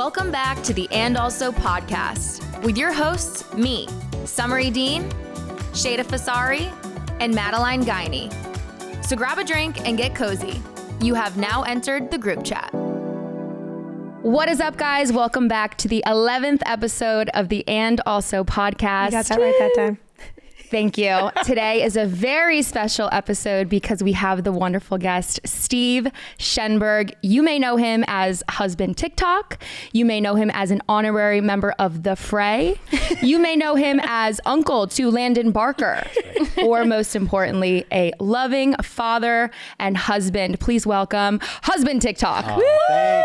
Welcome back to the And Also podcast with your hosts, me, Summery Dean, Sheyda Fasari, and Madeline Guiney. So grab a drink and get cozy. You have now entered the group chat. What is up, guys? Welcome back to the 11th episode of the And Also podcast. You got that right that time. Thank you. Today is a very special episode because we have the wonderful guest, Steve Schenberg. You may know him as husband TikTok. You may know him as an honorary member of The Fray. You may know him as uncle to Landon Barker, or most importantly, a loving father and husband. Please welcome husband TikTok. Oh,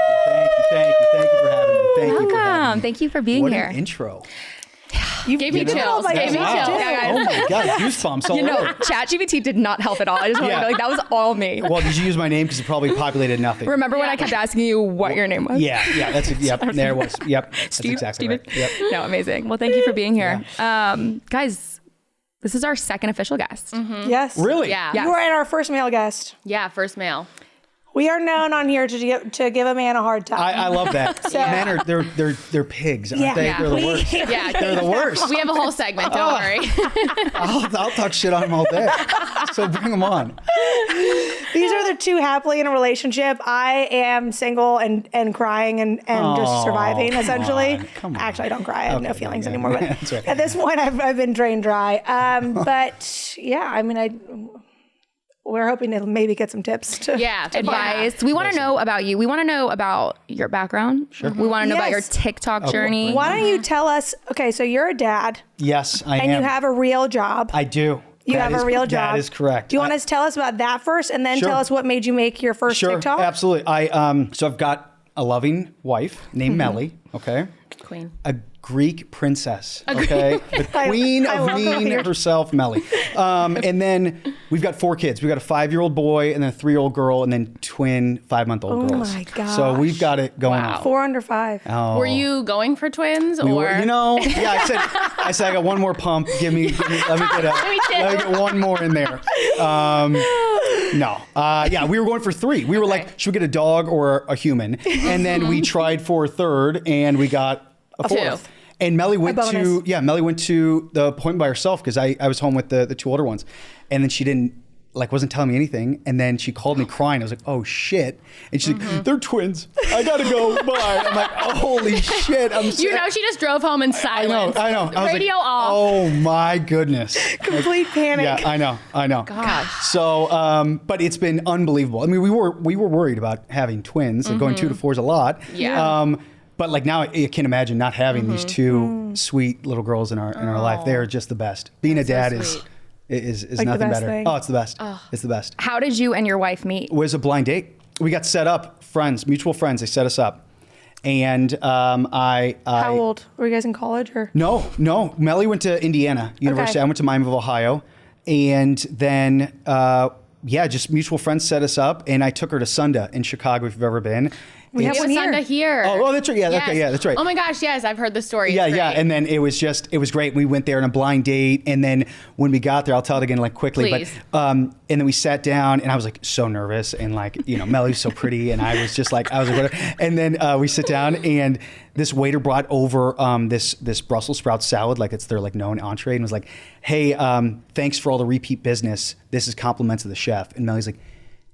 thank you for having me. Thank you for having me. Thank you for being here. What an intro. You gave me chills. Oh my God, goosebumps all over. ChatGPT did not help at all. I just want to be like, that was all me. Well, did you use my name? Because it probably populated nothing. Remember when I kept asking you what your name was? Yeah, there it was. Yep, that's exactly right. Yep. No, amazing. Well, thank you for being here. Guys, this is our second official guest. Mm-hmm. Yes. Really? Yeah. You were our first male guest. Yeah, first male. We are known on here to give a man a hard time. I love that. Men are they're pigs, aren't they? Yeah. They're the worst. Yeah, They're the worst. We have a whole segment, don't worry. I'll talk shit on them all day. So bring them on. These are the two happily in a relationship. I am single and crying and just surviving, essentially. Come on. Actually, I don't cry. I have no feelings anymore. But That's right. at this point, I've been drained dry. But yeah, I mean, we're hoping to maybe get some tips to Advice. We want to know about you. We want to know about your background. Sure. We want to know about your TikTok journey. Why don't you tell us, okay, so you're a dad. Yes, I am. And you have a real job. I do. You have a real job. That is correct. Do you want us to tell us about that first and then tell us what made you make your first TikTok? Sure, absolutely. So I've got a loving wife named Melly, okay? Queen. A Greek princess, okay? The queen of mean herself, Melly. And then we've got 4 kids. We've got a 5-year-old boy and then a 3-year-old girl and then twin 5-month-old girls. Oh my gosh. So we've got it going on. 4 under 5. Oh. Were you going for twins or? I said I got one more pump. Let me get one more in there. No. We were going for 3. We were like, should we get a dog or a human? And then we tried for a third and we got a 4th. And Melly went to the appointment by herself because I was home with the 2 older ones. And then she wasn't telling me anything. And then she called me crying. I was like, oh shit. And she's like, they're twins. I gotta go. Bye. I'm like, oh, holy shit. She just drove home in silence. I know. I was Radio like, off. oh my goodness. Complete panic. Yeah, I know. Gosh. So, but it's been unbelievable. I mean, we were worried about having twins. Like going 2 to 4 is a lot. Yeah. But like now I can't imagine not having these 2 sweet little girls in our life. They're just the best. Being a dad is like nothing better. thing. Oh, it's the best. It's the best. How did you and your wife meet? It was a blind date. We got set up, mutual friends. They set us up. And How old? Were you guys in college or? No. Melly went to Indiana University. Okay. I went to Miami of Ohio. And then, just mutual friends set us up. And I took her to Sunda in Chicago, if you've ever been. We have one Sunda here. Oh, that's right. Yeah, Yes. okay, yeah, that's right. Oh my gosh, yes, I've heard the story. Yeah. And then it was great. We went there on a blind date. And then when we got there, I'll tell it again quickly. Please. But, and then we sat down and I was like so nervous and Melly's so pretty. And I was like, whatever. And then we sit down and this waiter brought over this Brussels sprout salad, like it's their known entree, and was like, hey, thanks for all the repeat business. This is compliments of the chef. And Melly's like,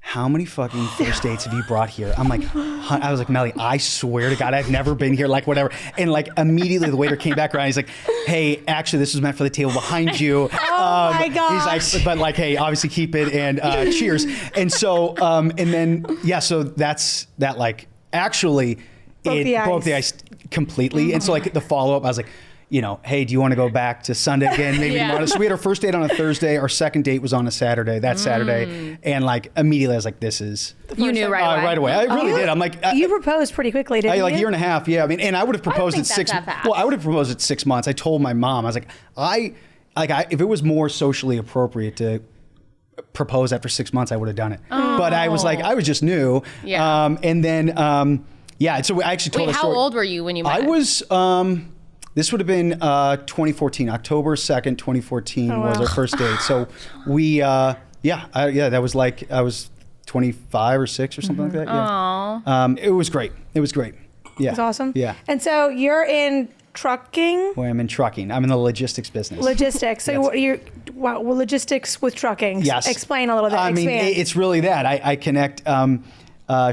how many fucking first dates have you brought here? I was like, Melly, I swear to God, I've never been here, whatever. And immediately the waiter came back around. He's like, hey, actually, this was meant for the table behind you. Oh my gosh. He's like, but hey, obviously keep it and cheers. And so, so that's that actually broke the ice completely. And so the follow-up, I was like, hey, do you want to go back to Sunday again? Maybe tomorrow. So we had our first date on a Thursday. Our second date was on a Saturday, Saturday. And immediately I was like, this is... You knew right away. Right away. I really did. I'm like... you proposed pretty quickly, didn't you? A year and a half, yeah. I mean, and I would have proposed at 6... Well, I would have proposed at 6 months. I told my mom, I was like, if it was more socially appropriate to propose after 6 months, I would have done it. Oh. But I was I was just new. Yeah. And then, so I actually told a story. How old were you when you met? I was... This would have been 2014, October 2nd, 2014 was our first date. So we, that was I was 25 or 6 or something like that. Yeah. It was great. Yeah. That's awesome. Yeah. And so you're in trucking? Well, I'm in trucking. I'm in the logistics business. Logistics. So logistics with trucking. Yes. Explain a little bit. I mean, Expand. it's really that. I connect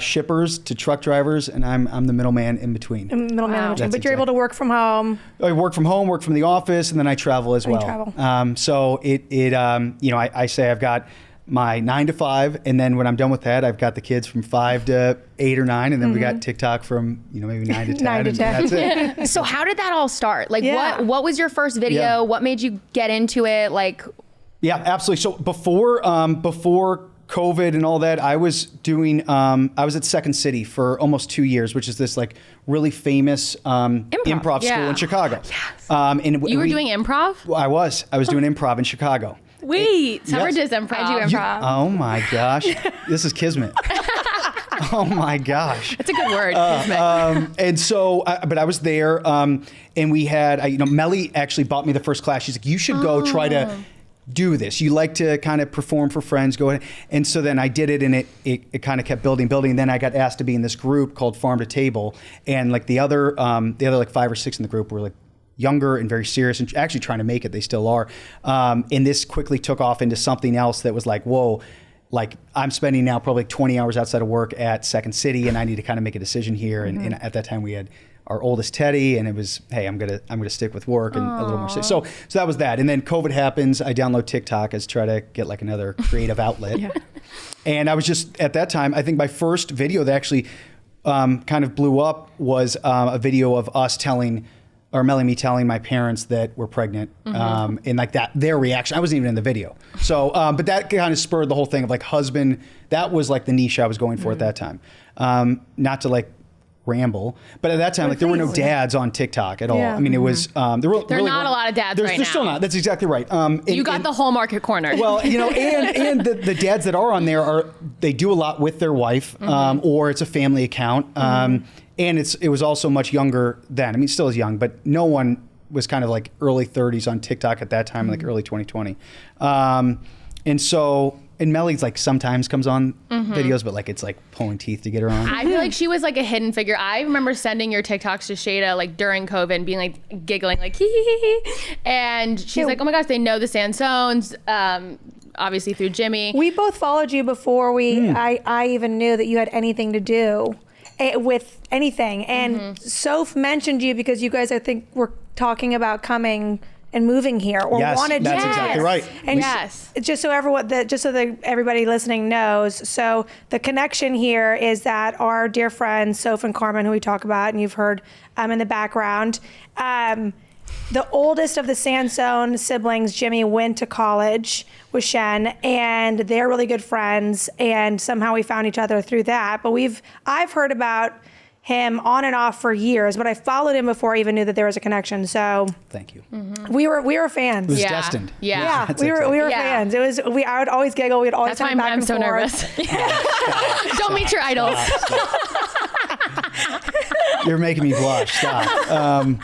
shippers to truck drivers, and I'm the middleman in between. Middleman. That's But you're able to work from home. I work from home, work from the office, and then I travel as well. travel. So I say I've got my 9 to 5, and then when I'm done with that, I've got the kids from 5 to 8 or 9, and then we got TikTok from maybe 9 to 10. 9 to 10. And that's it. So how did that all start? Like Yeah. what was your first video? Yeah. What made you get into it? Like Yeah, absolutely. So before COVID and all that, I was doing. I was at Second City for almost 2 years, which is this like really famous improv school Yeah. in Chicago. Yes. And You were doing improv? I was doing improv in Chicago. Wait, Summer Yes. does improv. I do improv. Oh my gosh, this is kismet. Oh my gosh. That's a good word. Kismet. And so, but I was there, and we had, Melly actually bought me the first class. She's like, you should go try to do this. You like to kind of perform for friends, go ahead. And so then I did it, and it kind of kept building. And then I got asked to be in this group called Farm to Table. And like the other like 5 or 6 in the group were like younger and very serious and actually trying to make it. They still are. And this quickly took off into something else that was like, whoa, like I'm spending now probably 20 hours outside of work at Second City, and I need to kind of make a decision here. And at that time we had our oldest Teddy, and it was, hey, I'm gonna stick with work and a little more. So that was that. And then COVID happens. I download TikTok as try to get like another creative outlet. Yeah. And I was just at that time, I think my first video that actually kind of blew up was a video of us telling me telling my parents that we're pregnant, and like that, their reaction. I wasn't even in the video. So, but that kind of spurred the whole thing of like husband. That was like the niche I was going for at that time. Not to like ramble, but at that time, like there were no dads on TikTok at all. Yeah. I mean, it was, there There are really not a lot of dads right there's still now. not. That's exactly right. You got the whole market corner. Well, and the dads that are on there they do a lot with their wife, or it's a family account. And it was also much younger then. I mean, it still is young, but no one was kind of like early 30s on TikTok at that time, like early 2020. And Melly's like sometimes comes on videos, but like it's like pulling teeth to get her on. I feel like she was like a hidden figure. I remember sending your TikToks to Sheyda like during COVID and being like giggling like hee hee hee hee. And she's like, oh my gosh, they know the Sansones, obviously through Jimmy. We both followed you before I even knew that you had anything to do with anything. And Soph mentioned you because you guys, I think, were talking about coming and moving here, or Yes, wanted that's to. exactly right. And Yes. just so everybody listening knows, so the connection here is that our dear friends Soph and Carmen, who we talk about, and you've heard in the background, the oldest of the Sansone siblings, Jimmy, went to college with Shen, and they're really good friends. And somehow we found each other through that. But I've heard about him on and off for years, but I followed him before I even knew that there was a connection. So Thank you. we were fans. It was Yeah. destined. Yeah. Yeah, That's we were exactly- fans. It was I would always giggle. We'd always That's why talk back I'm and so forth. nervous. Don't meet your idols. You're making me blush. Stop.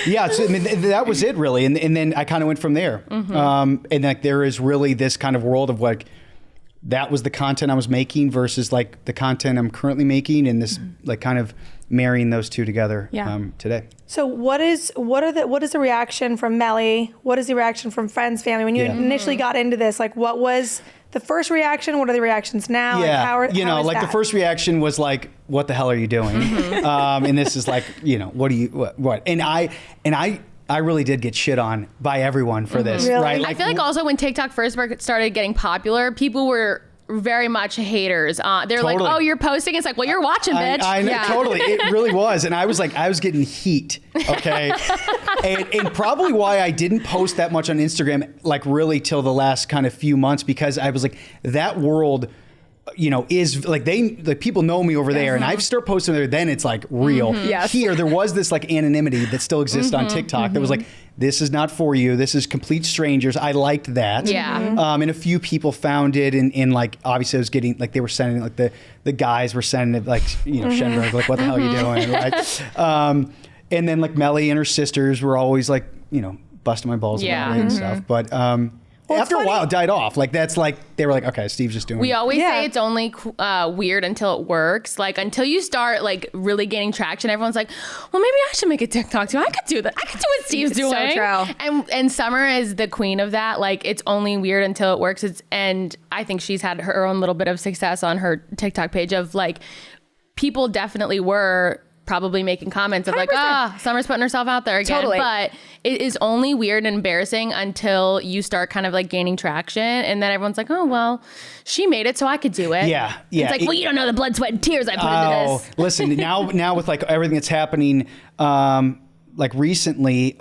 Yeah, so, I mean, that was it really, and then I kind of went from there. And like there is really this kind of world of like that was the content I was making versus like the content I'm currently making, and this like kind of marrying those two together today. So what is the reaction from Melly? What is the reaction from friends, family? When you initially got into this, like what was the first reaction? What are the reactions now? Yeah, Like, how is like that? the first reaction was like, "What the hell are you doing?" And this is like, what? And I really did get shit on by everyone for this, Really? right? I feel like also when TikTok first started getting popular, people were very much haters. They're like, Totally. oh, you're posting? It's like, well, you're watching, bitch. I know, Yeah. totally. It really was. And I was getting heat, okay? and probably why I didn't post that much on Instagram, like really till the last kind of few months, because I was like, that world, is like people know me over there, and I start posting there, then it's like real. Yes. Here, there was this like anonymity that still exists on TikTok that was like, this is not for you. This is complete strangers. I liked that. Yeah. And a few people found it, and like obviously I was getting like they were sending it, like the guys were sending it like Schenberg, like what the hell are you doing, right? And then like Melly and her sisters were always like busting my balls Yeah. about it and stuff. But after a while, it died off. Like that's like they were like, okay, Steve's just doing. We it. always say it's only weird until it works. Like until you start like really gaining traction, everyone's like, well, maybe I should make a TikTok too. I could do that. I could do what Steve's doing. So true. And Summer is the queen of that. Like it's only weird until it works. And I think she's had her own little bit of success on her TikTok page of like, people definitely were probably making comments of 100%. Like, Summer's putting herself out there again. Totally. But it is only weird and embarrassing until you start kind of like gaining traction. And then everyone's like, oh, well, she made it, so I could do it. Yeah. It's like, well, you don't know the blood, sweat, and tears I put into this. Listen, now with like everything that's happening, like recently,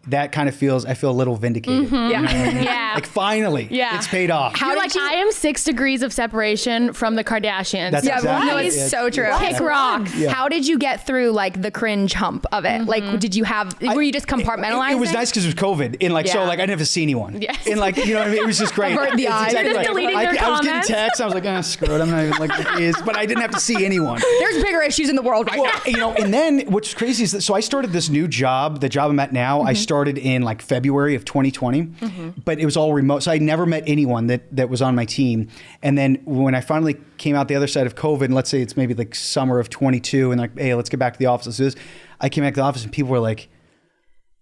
that kind of feels, I feel a little vindicated. Yeah. You know what I mean? Yeah. Like finally, it's paid off. You're like, I am 6 degrees of separation from the Kardashians. That's exactly no, it's so true. Kick rocks. Yeah. How did you get through like the cringe hump of it? Like, did you have? Were you just compartmentalizing? It was nice because it was COVID, and like so, Yeah. like I didn't have to see anyone. Yes. And like you know what I mean. It was just great. Avert the It's eyes. exactly Just right. deleting their I was getting comments. texts. I was like, screw it. I'm not even like it is. But I didn't have to see anyone. There's bigger issues in the world right now. You know, and then what's crazy is that so I started this new job, the job I'm at now. I started in like February of 2020, but it was all remote. So I never met anyone that was on my team. And then when I finally came out the other side of COVID, and let's say it's maybe like summer of 22, and like, hey, let's get back to the office. Let's do this. I came back to the office and people were like,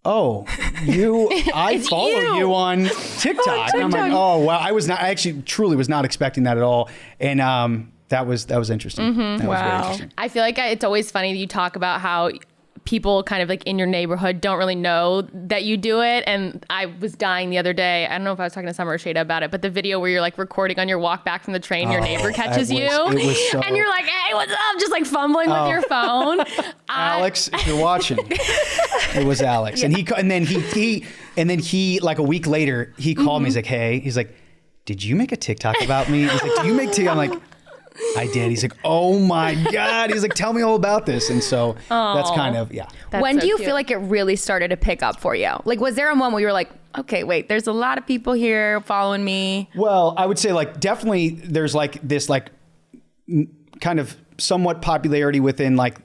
oh, I follow you on TikTok. And I'm like, oh, wow. I actually truly was not expecting that at all. And that was interesting. That was very interesting. I feel like it's always funny that you talk about how people kind of like in your neighborhood don't really know that you do it. And I was dying the other day. I don't know if I was talking to Summer or Sheyda about it, but the video where you're like recording on your walk back from the train, your neighbor catches you it was so- and you're like, hey, what's up? Just like fumbling with your phone. Alex, if you're watching, it was Alex. And then he like a week later, he called me. He's like, hey, he's like, did you make a TikTok about me? He's like, do you make TikTok? I'm like, I did. He's like, oh my God. He's like, tell me all about this. And so that's kind of, When do you cute. feel like it really started to pick up for you? Like, was there a moment where you were like, okay, wait, there's a lot of people here following me? Well, I would say like definitely there's like this like kind of somewhat popularity within like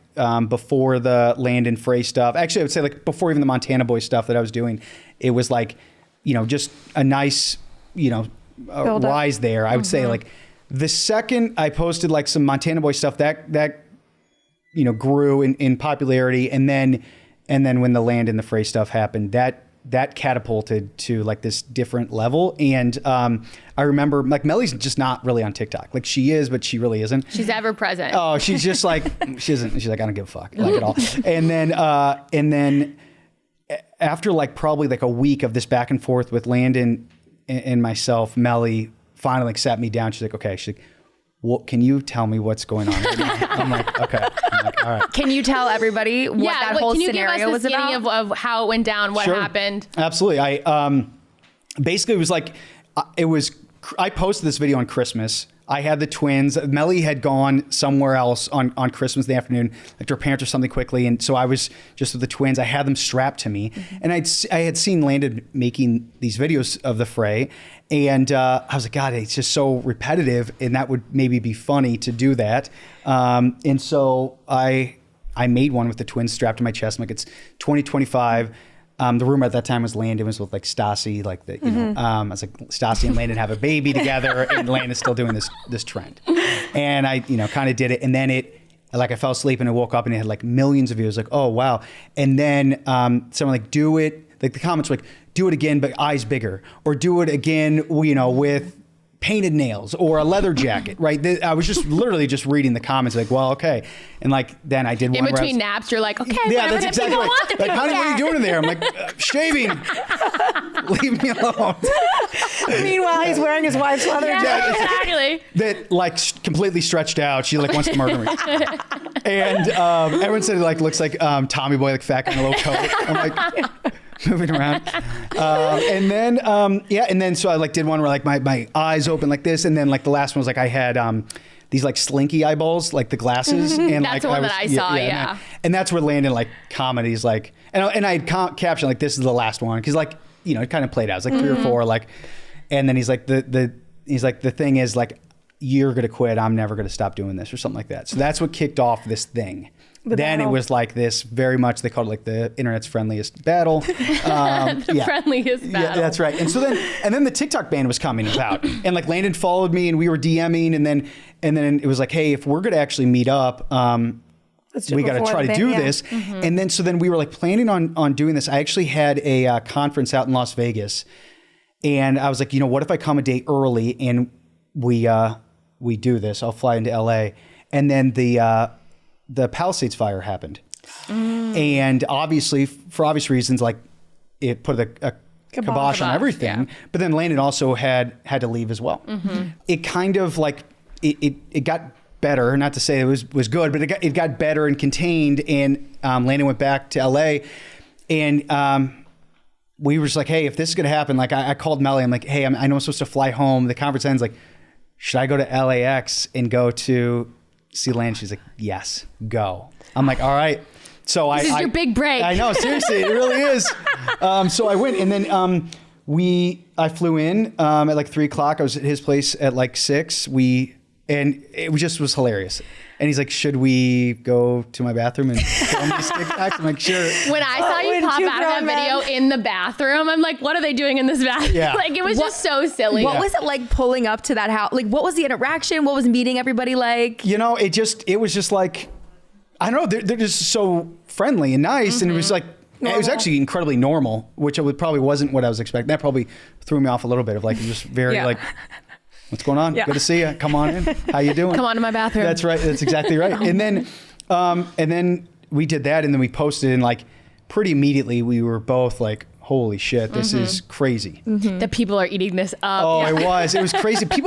before the Landon Frey stuff. Actually, I would say like before even the Montana Boy stuff that I was doing, it was like, you know, just a nice, you know, rise there. I would say like the second I posted like some Montana Boy stuff that you know grew in popularity, and then when the Landon the Frey stuff happened, that catapulted to like this different level. And I remember like Melly's just not really on TikTok. Like she is, but she really isn't. She's ever present. Oh, she's just like, she's like, I don't give a fuck like at all. And then after like probably like a week of this back and forth with Landon and myself, Melly finally like sat me down. She's like, okay. She's like, what, can you tell me what's going on right now? I'm like, okay. I'm like, all right. Can you tell everybody what that whole scenario was about? Can you give us the skinny of how it went down, what happened? Absolutely. I basically it was like, I posted this video on Christmas. I had the twins. Melly had gone somewhere else on Christmas in the afternoon, like to her parents or something quickly. And so I was just with the twins. I had them strapped to me. And I had seen Landon making these videos of the Fray. And I was like, God, it's just so repetitive. And that would maybe be funny to do that. And so I made one with the twins strapped to my chest. I'm like, it's 2025. The rumor at that time was Landon was with like Stassi, like the, you know, I was like, Stassi and Landon have a baby together, and Landon's still doing this trend. And I, you know, kind of did it. And then I fell asleep and I woke up and it had like millions of views, like, oh, wow. And then someone like, do it, like the comments were like, do it again, but eyes bigger, or do it again, you know, with painted nails or a leather jacket, right? I was just literally just reading the comments like, well, okay. And like, then I did one In between naps, you're like, okay, yeah, that's exactly right. Like, honey, what are you doing in there? I'm like, shaving. Leave me alone. Meanwhile, he's wearing his wife's leather jacket. Exactly. That like completely stretched out. She like wants to murder me. And everyone said it like looks like Tommy Boy, like fat guy in a low coat. I'm like, moving around. And then so I like did one where like my eyes open like this, and then like the last one was like I had these like slinky eyeballs, like the glasses, and That's like the one that I saw, yeah. And that's where Landon like commenties like, and I had captioned like, this is the last one, because like, you know, it kind of played out. It's like 3 or 4, like, and then he's like the thing is like, you're gonna quit, I'm never gonna stop doing this, or something like that. So that's what kicked off this thing. then battle. it was like this very much, they called it like the internet's friendliest battle. Friendliest battle. Yeah, that's right. And so then the TikTok ban was coming about, and like Landon followed me, and we were DMing, and then it was like, hey, if we're gonna actually meet up, we got to try to do this. And then we were like planning on doing this. I actually had a conference out in Las Vegas, and I was like, what if I come a day early and we do this? I'll fly into LA, and then the Palisades fire happened, and obviously for obvious reasons, like it put a kibosh on everything. Yeah. But then Landon also had to leave as well. It kind of like it got better. Not to say it was good, but it got better and contained. And Landon went back to LA, and we were just like, hey, if this is gonna happen, like I called Melly. I'm like, hey, I know I'm supposed to fly home. The conference ends. Like, should I go to LAX and go to see Landon? She's like, yes, go. I'm like, all right. So this is your big break. I know, seriously, it really is. So I went, and then I flew in at like 3:00. I was at his place at like 6. And it was hilarious. And he's like, should we go to my bathroom and film these TikToks? I'm like, sure. When I saw you pop out of that video in the bathroom, I'm like, what are they doing in this bathroom? Yeah. Like, it was just so silly. What was it like pulling up to that house? Like, what was the interaction? What was meeting everybody like? It was just like, I don't know, they're just so friendly and nice. And it was like, it was actually incredibly normal, which probably wasn't what I was expecting. That probably threw me off a little bit of like, just very like, what's going on? Yeah. Good to see you. Come on in. How you doing? Come on to my bathroom. That's right. That's exactly right. And then we did that, and then we posted, and like pretty immediately we were both like, holy shit, this is crazy. The people are eating this up. Oh, it was crazy. There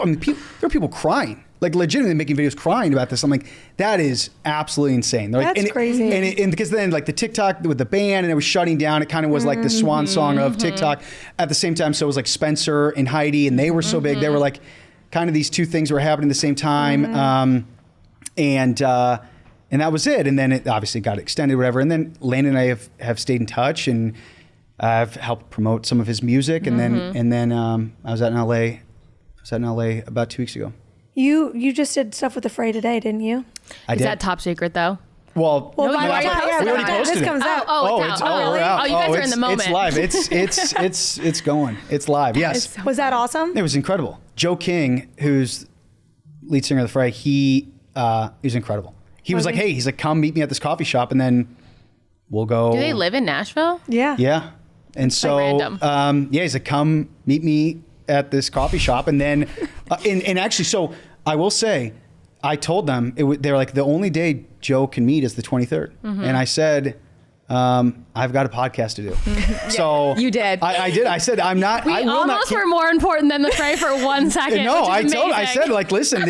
were people crying, like legitimately making videos crying about this. I'm like, that is absolutely insane. They're like, That's crazy. And because then like the TikTok with the band, and it was shutting down, it kind of was like the swan song of TikTok at the same time. So it was like Spencer and Heidi, and they were so big. They were like, kind of these two things were happening at the same time. And that was it. And then it obviously got extended, whatever. And then Landon and I have stayed in touch, and I've helped promote some of his music. And then I was out in LA. I was out in LA about 2 weeks ago. You just did stuff with the Fray today, didn't you? I did. Is that top secret though? Well, by you the already time posted we already it. posted this it. comes out. It's really? out. Oh, you guys are in the moment. It's live. It's going. It's live. Yes. Was that awesome? It was incredible. Joe King, who's lead singer of the Fray, he was incredible. He was like, hey, he's like, come meet me at this coffee shop, and then we'll go. Do they live in Nashville? Yeah. Yeah. And so, random. he's like, come meet me at this coffee shop. And then, and actually, so I will say, I told them, they were like, the only day Joe can meet is the 23rd. And I said, I've got a podcast to do. So You did. I did. I said, I will not. Almost were more important than the Fray for 1 second. No, which is I amazing. said, like, listen,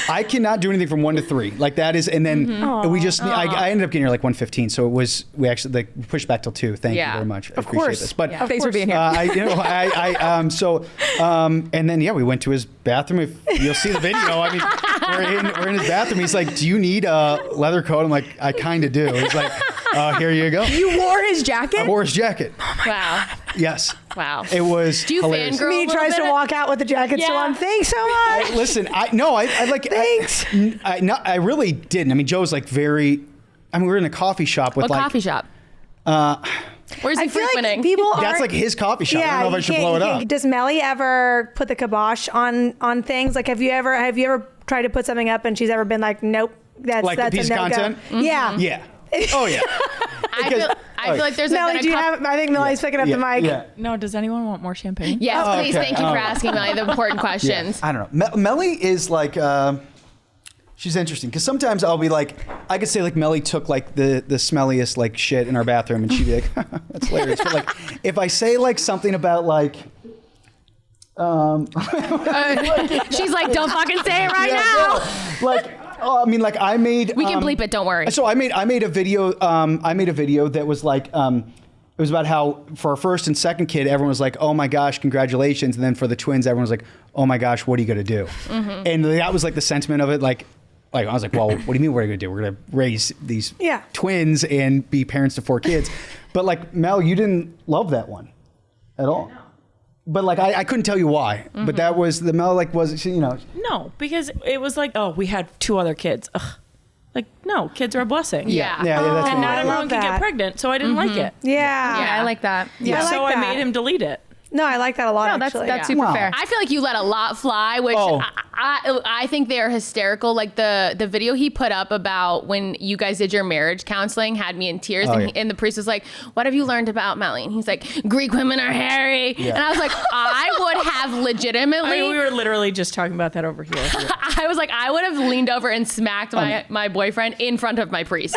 I cannot do anything from 1 to 3. Like that is, and then we just, I ended up getting here like 1:15. So we actually like pushed back till 2. Thank you very much. I appreciate this. But Thanks for being here. And then, we went to his bathroom. If you'll see the video, I mean, we're in his bathroom. He's like, do you need a leather coat? I'm like, I kind of do. He's like, here you go. You wore his jacket? I wore his jacket. Wow. Yes. Wow. It was Do you hilarious. fangirl? Me tries to walk out with the jacket still on. Thanks so much. Listen, I like. Thanks. I really didn't. I mean, Joe's like very. I mean, we were in a coffee shop with What coffee shop? Where's he I feel frequenting? like people That's aren't- like his coffee shop. Yeah, I don't know if I should blow it up. Does Melly ever put the kibosh on things? Like, have you ever tried to put something up and she's ever been like, nope, that's Like a piece a of no-go? content? Yeah. Yeah. Oh yeah. I feel like there's Melly, been do you have? I think Melly's picking up the mic. Yeah. No, does anyone want more champagne? Yes, please. okay. Thank you for asking Melly the important questions. I don't know. Melly is like. She's interesting because sometimes I'll be like, I could say like Melly took like the smelliest like shit in our bathroom, and she'd be like, that's hilarious. But like, if I say like something about like. She's like, don't fucking say it right now. No. Like, I mean, like I made. We can bleep it. Don't worry. So I made a video. I made a video that was like. It was about how for our first and second kid, everyone was like, "Oh my gosh, congratulations!" And then for the twins, everyone was like, "Oh my gosh, what are you gonna do?" And that was like the sentiment of it. Like I was like, "Well, what do you mean? What are you gonna do? We're gonna raise these twins and be parents to 4 kids." But like Mel, you didn't love that one at all. But like I couldn't tell you why. But that was the Mel like was No, because it was like, oh, we had 2 other kids. Ugh. Like, no, kids are a blessing. Yeah. That's And what not it is. everyone can get pregnant, so I didn't like it. Yeah. I like that. I like So I that. made him delete it. No, I like that a lot. No, that's actually. super Wow. fair. I feel like you let a lot fly, which Oh. I think they are hysterical. Like the video he put up about when you guys did your marriage counseling had me in tears. Oh, and, yeah. and the priest was like, "What have you learned about Madeline?" He's like, "Greek women are hairy." Yeah. And I was like, I would have legitimately. I mean, we were literally just talking about that over here. I was like, I would have leaned over and smacked my boyfriend in front of my priest.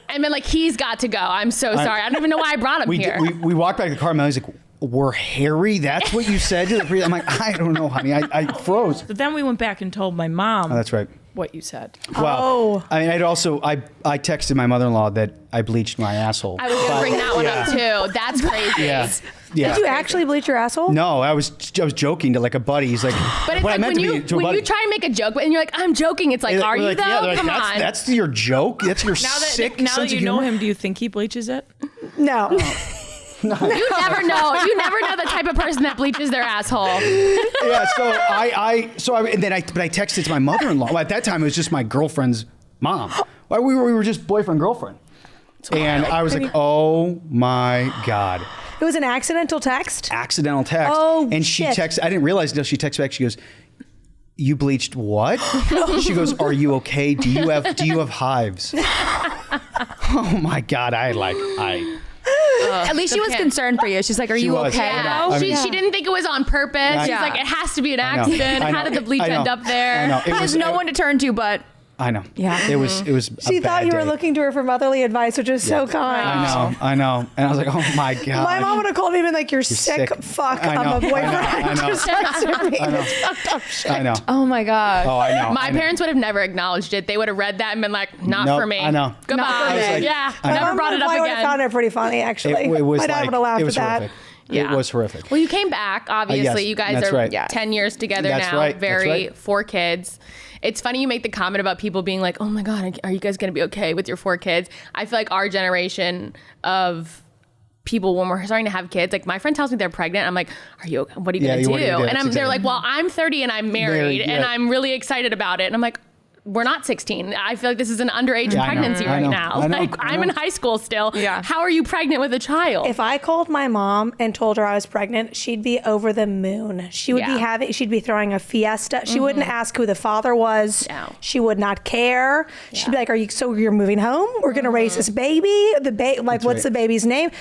And been like, he's got to go. I'm so sorry. I don't even know why I brought him here. We walked back to the car, and Melissa's like, we're hairy? That's what you said to the priest? I'm like, I don't know, honey. I froze. But then we went back and told my mom Oh, that's right. what you said. Well, I mean, I texted my mother-in-law that I bleached my asshole. I was going to bring that one up too. That's crazy. Yeah. Yeah. Did you actually bleach your asshole? No, I was joking to like a buddy. He's like, But it's what I like meant when to you be to a when buddy. you try and make a joke, and you're like, I'm joking. It's like, They're are you like, though? yeah, they're like, Come on. That's your joke. That's your Now that sick now sense that you of know humor? him, do you think he bleaches it? No. You never know. You never know the type of person that bleaches their asshole. Yeah. So and then I texted to my mother-in-law. Well, at that time, it was just my girlfriend's mom. Well, we were just boyfriend girlfriend. And I was like, oh my God. It was an accidental text? Accidental text. Oh, and she shit. texted, I didn't realize until she texted back, she goes, you bleached what? She goes, are you okay? Do you have hives? Oh my God. At least she was concerned for you. She's like, are you was. okay? Yeah. though? I mean- She didn't think it was on purpose. She's Yeah. like, it has to be an I know. accident. I know. How did the bleach I know. end up there? I know. It There's was no one to turn to, but I know. Yeah. It was She a thought bad you were day. looking to her for motherly advice, which is so kind. I know. And I was like, oh my God. My mom would have called me and been like, you're sick fuck I of know, a boyfriend. I know. Just texted me. I know. It's fucked up shit. I know. oh my God. Oh, I know. My I know. parents would have never acknowledged it. They would have read that and been like, not Nope, for me. I know. Goodbye. Not for me. I was like, Yeah. I know. Never brought it up I would have again. found it pretty funny, actually. It was My dad like, would have laughed it was at that. horrific. Yeah. It was horrific. Well, you came back, obviously. Yes, You guys that's are right. 10 years together That's now. right, that's Very, right. 4 kids. It's funny you make the comment about people being like, oh my God, are you guys going to be okay with your 4 kids? I feel like our generation of people, when we're starting to have kids, like my friend tells me they're pregnant. I'm like, what are you going to do? what are you gonna do? And That's they're exactly- like, well, I'm 30 and I'm married and I'm really excited about it. And I'm like, we're not 16. I feel like this is an underage Yeah, I know. pregnancy I right know. now. I know. Like I I'm in know. high school still. Yeah. How are you pregnant with a child? If I called my mom and told her I was pregnant, she'd be over the moon. She would she'd be throwing a fiesta. She wouldn't ask who the father was. No. She would not care. She'd be like, you're moving home? We're going to raise this baby? What's right. the baby's name?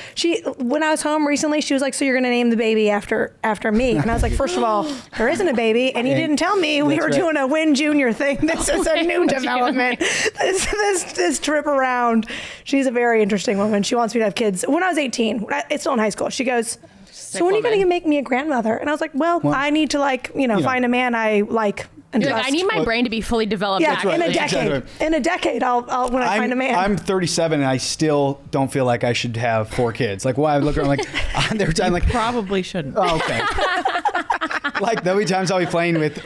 When I was home recently, she was like, so you're going to name the baby after me? And I was like, first of all, there isn't a baby. And you didn't tell me we That's were right. doing a Win Junior thing. This is a new development. This trip around. She's a very interesting woman. She wants me to have kids. When I was 18, it's still in high school, she goes, so when are you going to make me a grandmother? And I was like, well, I need to find a man I like and You're like, trust. I need my brain to be fully developed. Yeah, actually. in a That's decade. exactly In a decade, I'll when I find a man. I'm 37 and I still don't feel like I should have 4 kids. Like, why? I look around like, every time, like, Probably shouldn't. oh, okay. Like, there'll be times I'll be playing with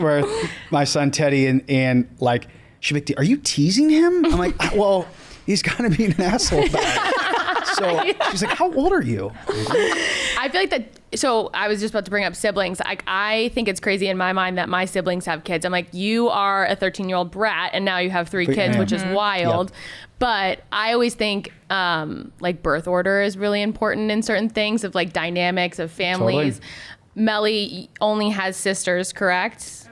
my son Teddy and like, she'll be like, are you teasing him? I'm like, well, he's kind of being an asshole about it. So she's like, how old are you? I feel like that. So I was just about to bring up siblings. I think it's crazy in my mind that my siblings have kids. I'm like, you are a 13-year-old brat, and now you have 3 kids, Yeah. which is wild. Yep. But I always think like birth order is really important in certain things of like dynamics of families. Totally. Melly only has sisters, correct?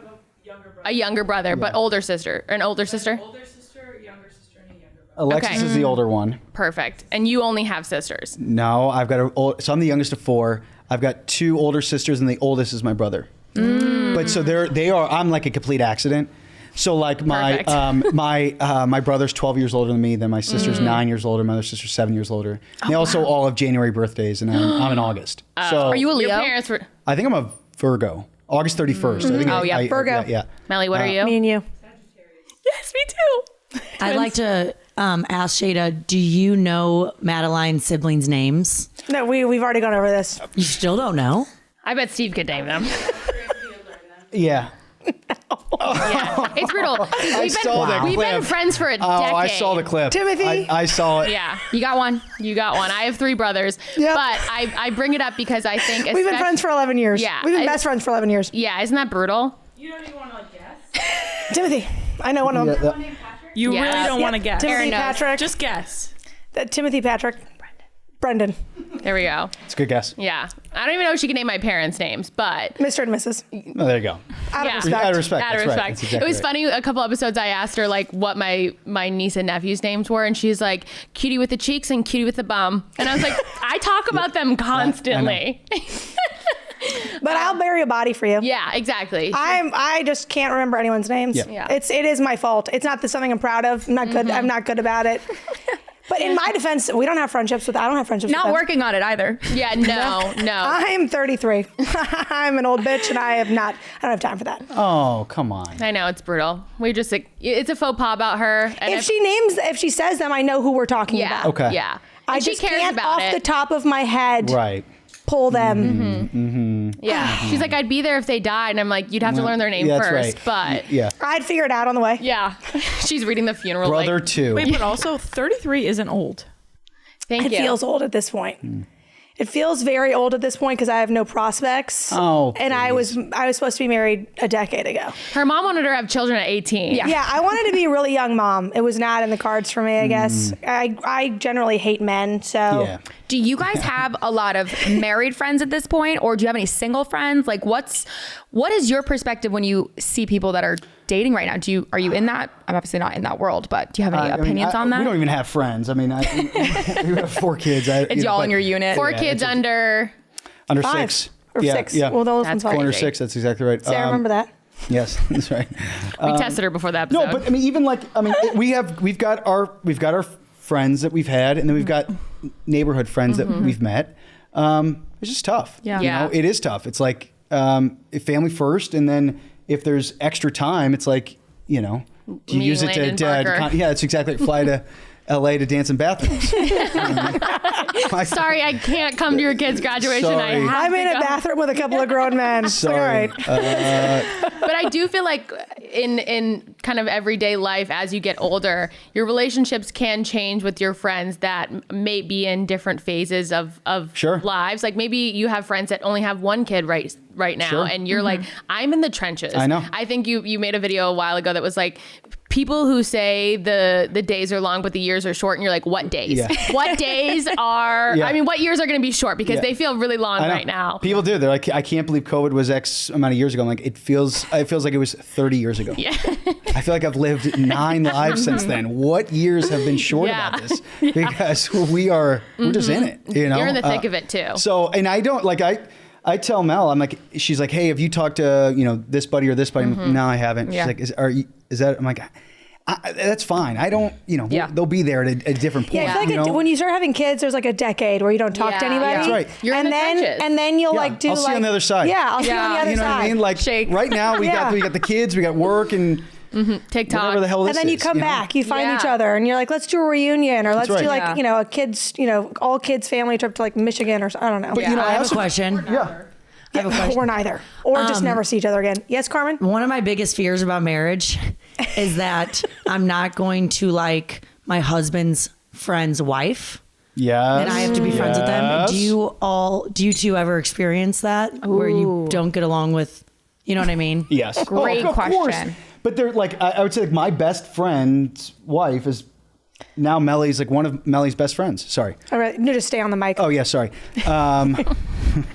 A younger brother, but older sister, or an older sister. Older sister, younger sister, and a younger brother. Alexis Okay. is the older one. Perfect. And you only have sisters. No, I've got so I'm the youngest of 4. I've got 2 older sisters, and the oldest is my brother. But so I'm like a complete accident. So like my Perfect. my brother's 12 years older than me. Then my sister's 9 years older. My other sister's 7 years older. They also all have January birthdays, and I'm in August. So Are you a Your Leo? parents were. I think I'm a Virgo. August 31st. I think Oh, yeah, Virgo. Yeah. Melly, what are you? me and you. Yes, me too. I'd like to ask Sheyda, do you know Madeline's siblings' names? No, we've already gone over this. You still don't know? I bet Steve could name them. Yeah. Yeah, it's brutal. saw that We've been clip. friends for a decade. Oh, I saw the clip. Timothy? I saw it. Yeah, you got one. You got one. I have 3 brothers. Yep. But I bring it up because I think We've been friends for 11 years. Yeah. We've been best friends for 11 years. Yeah, isn't that brutal? You don't even want to like guess? Timothy, I know one of them. Yeah, You Yes. really don't Yep. want to guess. Timothy Erin knows. Patrick. Just guess. Timothy Patrick. Brendan. There we go. It's a good guess. Yeah. I don't even know if she can name my parents' names, but Mr. and Mrs. Oh, there you go. Out Yeah. of respect. Out of respect. out of That's right. respect. That's exactly It was right. funny. A couple episodes I asked her like what my niece and nephew's names were, and she's like cutie with the cheeks and cutie with the bum, and I was like, I talk about them constantly. But I'll bury a body for you. Yeah, exactly. I just can't remember anyone's names. Yeah. Yeah. It is my fault. It's not something I'm proud of. I'm not good. I'm not good about it. But in my defense, we don't have friendships with. I don't have friendships. Not with them. working on it either. yeah, no. I'm 33. I'm an old bitch, and I don't have time for that. Oh, come on. I know it's brutal. We just like it's a faux pas about her. And If she says them, I know who we're talking yeah, about. Okay. yeah. I And she just cares can't about off it. the top of my head Right. pull them. Yeah, she's like, I'd be there if they died, and I'm like, you'd have to learn their name Yeah, that's first. right. But Yeah. I'd figure it out on the way. yeah, she's reading the funeral. Brother like, two. Wait, but also 33 isn't old. thank It you. feels old at this point. It feels very old at this point because I have no prospects. Oh, and I was supposed to be married a decade ago. Her mom wanted her to have children at 18. Yeah, I wanted to be a really young mom. It was not in the cards for me, I guess. I generally hate men, so Yeah. Do you guys have a lot of married friends at this point, or do you have any single friends? Like, what is your perspective when you see people that are dating right now? Are you in that? I'm obviously not in that world, but do you have any opinions on that? We don't even have friends. I mean, we have 4 kids. It's y'all in your unit. Four Yeah, kids it's a- under. under 5 6. or Yeah, 6. Yeah. Well, those That's ones are Under crazy. 6. That's exactly right. See, I remember that. Yes, that's right. We tested her before the episode. No, but I mean, even like, I mean, we've got our friends that we've had, and then we've got neighborhood friends that we've met. It's just tough. Yeah. You know, it is tough. It's like family first, and then if there's extra time, it's like, you know, do you Me, use it Landon, Barker. yeah, it's exactly like fly to LA to dance in bathrooms. Sorry, I can't come to your kid's graduation. Sorry. I have I'm to in a go. bathroom with a couple of grown men. Sorry. All right. But I do feel like in kind of everyday life, as you get older, your relationships can change with your friends that may be in different phases of Sure. lives. Like maybe you have friends that only have one kid right now, Sure. and you're like, I'm in the trenches. I know. I think you made a video a while ago that was like, people who say the days are long but the years are short, and you're like, what days? Yeah. What days are? Yeah. I mean, what years are going to be short because Yeah. they feel really long I know. right now. People do. They're like, I can't believe COVID was X amount of years ago. I'm like, it feels like it was 30 years ago. Yeah. I feel like I've lived 9 lives since then. What years have been short Yeah. about this? Because we're just in it. You know, You're in the thick of it too. So, and I don't like I tell Mel, I'm like, she's like, hey, have you talked to this buddy or this buddy? I'm like, no, I haven't. Yeah. She's like, is that? I'm like, that's fine. I don't, Yeah. they'll be there at a different point. Yeah, I feel like when you start having kids, there's like a decade where you don't talk to Yeah. anybody. That's right. You're in and the then trenches. and then you'll Yeah, like do I'll see you like on the other side. Yeah, I'll see you on the other you know side. what I mean? Like Shake. right now we Yeah. got the kids, we got work, and TikTok. whatever the hell this And then you is, come know? back, you find Yeah. each other, and you're like, let's do a reunion, or let's right. do like Yeah. a kids, all kids family trip to like Michigan, or I don't know. But you know, I have a also, question. yeah. I have a question. Or neither, or just never see each other again. Yes, Carmen. One of my biggest fears about marriage is that I'm not going to like my husband's friend's wife, Yes. and I have to be friends with them. Yes. Do you two ever experience that where you don't get along with, you know what I mean? Yes. Great of course. question. But they're like, I would say like my best friend's wife is now Melly's like one of Melly's best friends. Sorry. All right, no, just stay on the mic. Oh yeah, sorry.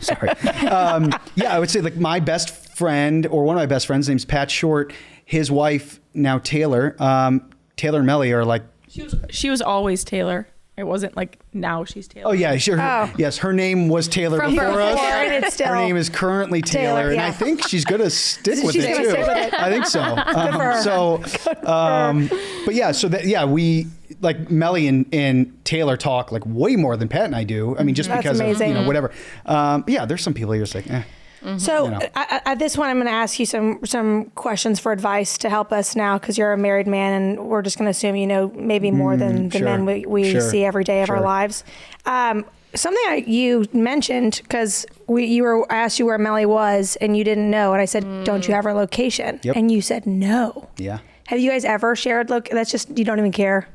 Sorry. Yeah, I would say like my best friend or one of my best friends, name's Pat Short. His wife now Taylor. Taylor and Melly are like. She was always Taylor. It wasn't like now she's Taylor. Oh yeah, sure. Oh. Yes, her name was Taylor From before us. before, and it's still her name is currently Taylor, Taylor, and yeah. I think she's gonna stick with She's it gonna too. stick with it. I think so. for her. But yeah, so that we like Melly and Taylor talk like way more than Pat and I do. I mean, just That's because amazing. of whatever. Yeah, there's some people you're just like, eh. So You know. at this one, I'm going to ask you some questions for advice to help us now, because you're a married man, and we're just going to assume you know maybe more than the sure, men we sure, see every day of our sure. lives. Something you mentioned, because I asked you where Melly was, and you didn't know, and I said, "Don't you have her location?" Yep. And you said no. Yeah. Have you guys ever shared That's just, you don't even care.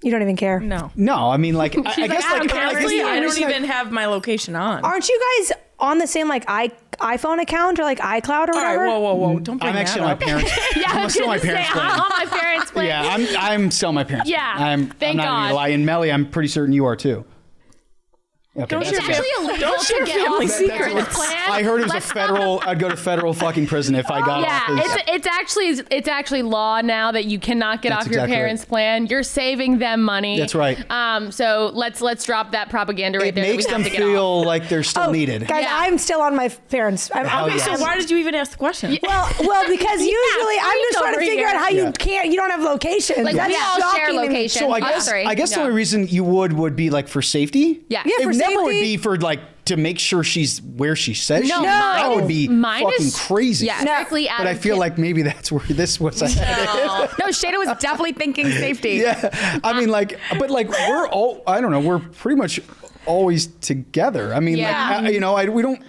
You don't even care. No. No, I mean, like, I guess, like, Honestly, I don't reason even have my location on. Aren't you guys on the same, like, eye iPhone account or like iCloud or All right, whatever? whoa. Don't bring I'm that actually on my up. parents. Yeah, I'm still my parents' I'm plan. on my parents' plan. Yeah, I'm still on my parents. Yeah, plan. I'm thank not even God. gonna lie. And Melly, I'm pretty certain you are too. Okay, Don't that's share okay. Actually illegal Don't share to get family off secrets. this plan. I heard it was Let's a federal. I'd go to federal fucking prison if I got Yeah, off. it's actually law now that you cannot get That's off your exactly parents' right. plan. You're saving them money. That's right. So let's drop that propaganda right It there. that makes we have them to get off. feel like they're still needed. Guys, Yeah. I'm still on my parents. Hell Okay, yeah. so why did you even ask the question? Well, because usually I'm please just trying to over figure here. out how Yeah. you don't have locations. Like That's we all share shocking to me. location. So I us guess three. the only reason you would be like for safety. Yeah. Yeah, It for never would safety. be for like to make sure she's where she says No, she is. That would be mine fucking is- crazy. Yeah. Strictly out But I of feel kid- like maybe that's where this was. No, Sheyda was definitely thinking safety. Yeah. I mean, like, but like we're all. I don't know. We're pretty much always together. I mean, Yeah. like, we don't.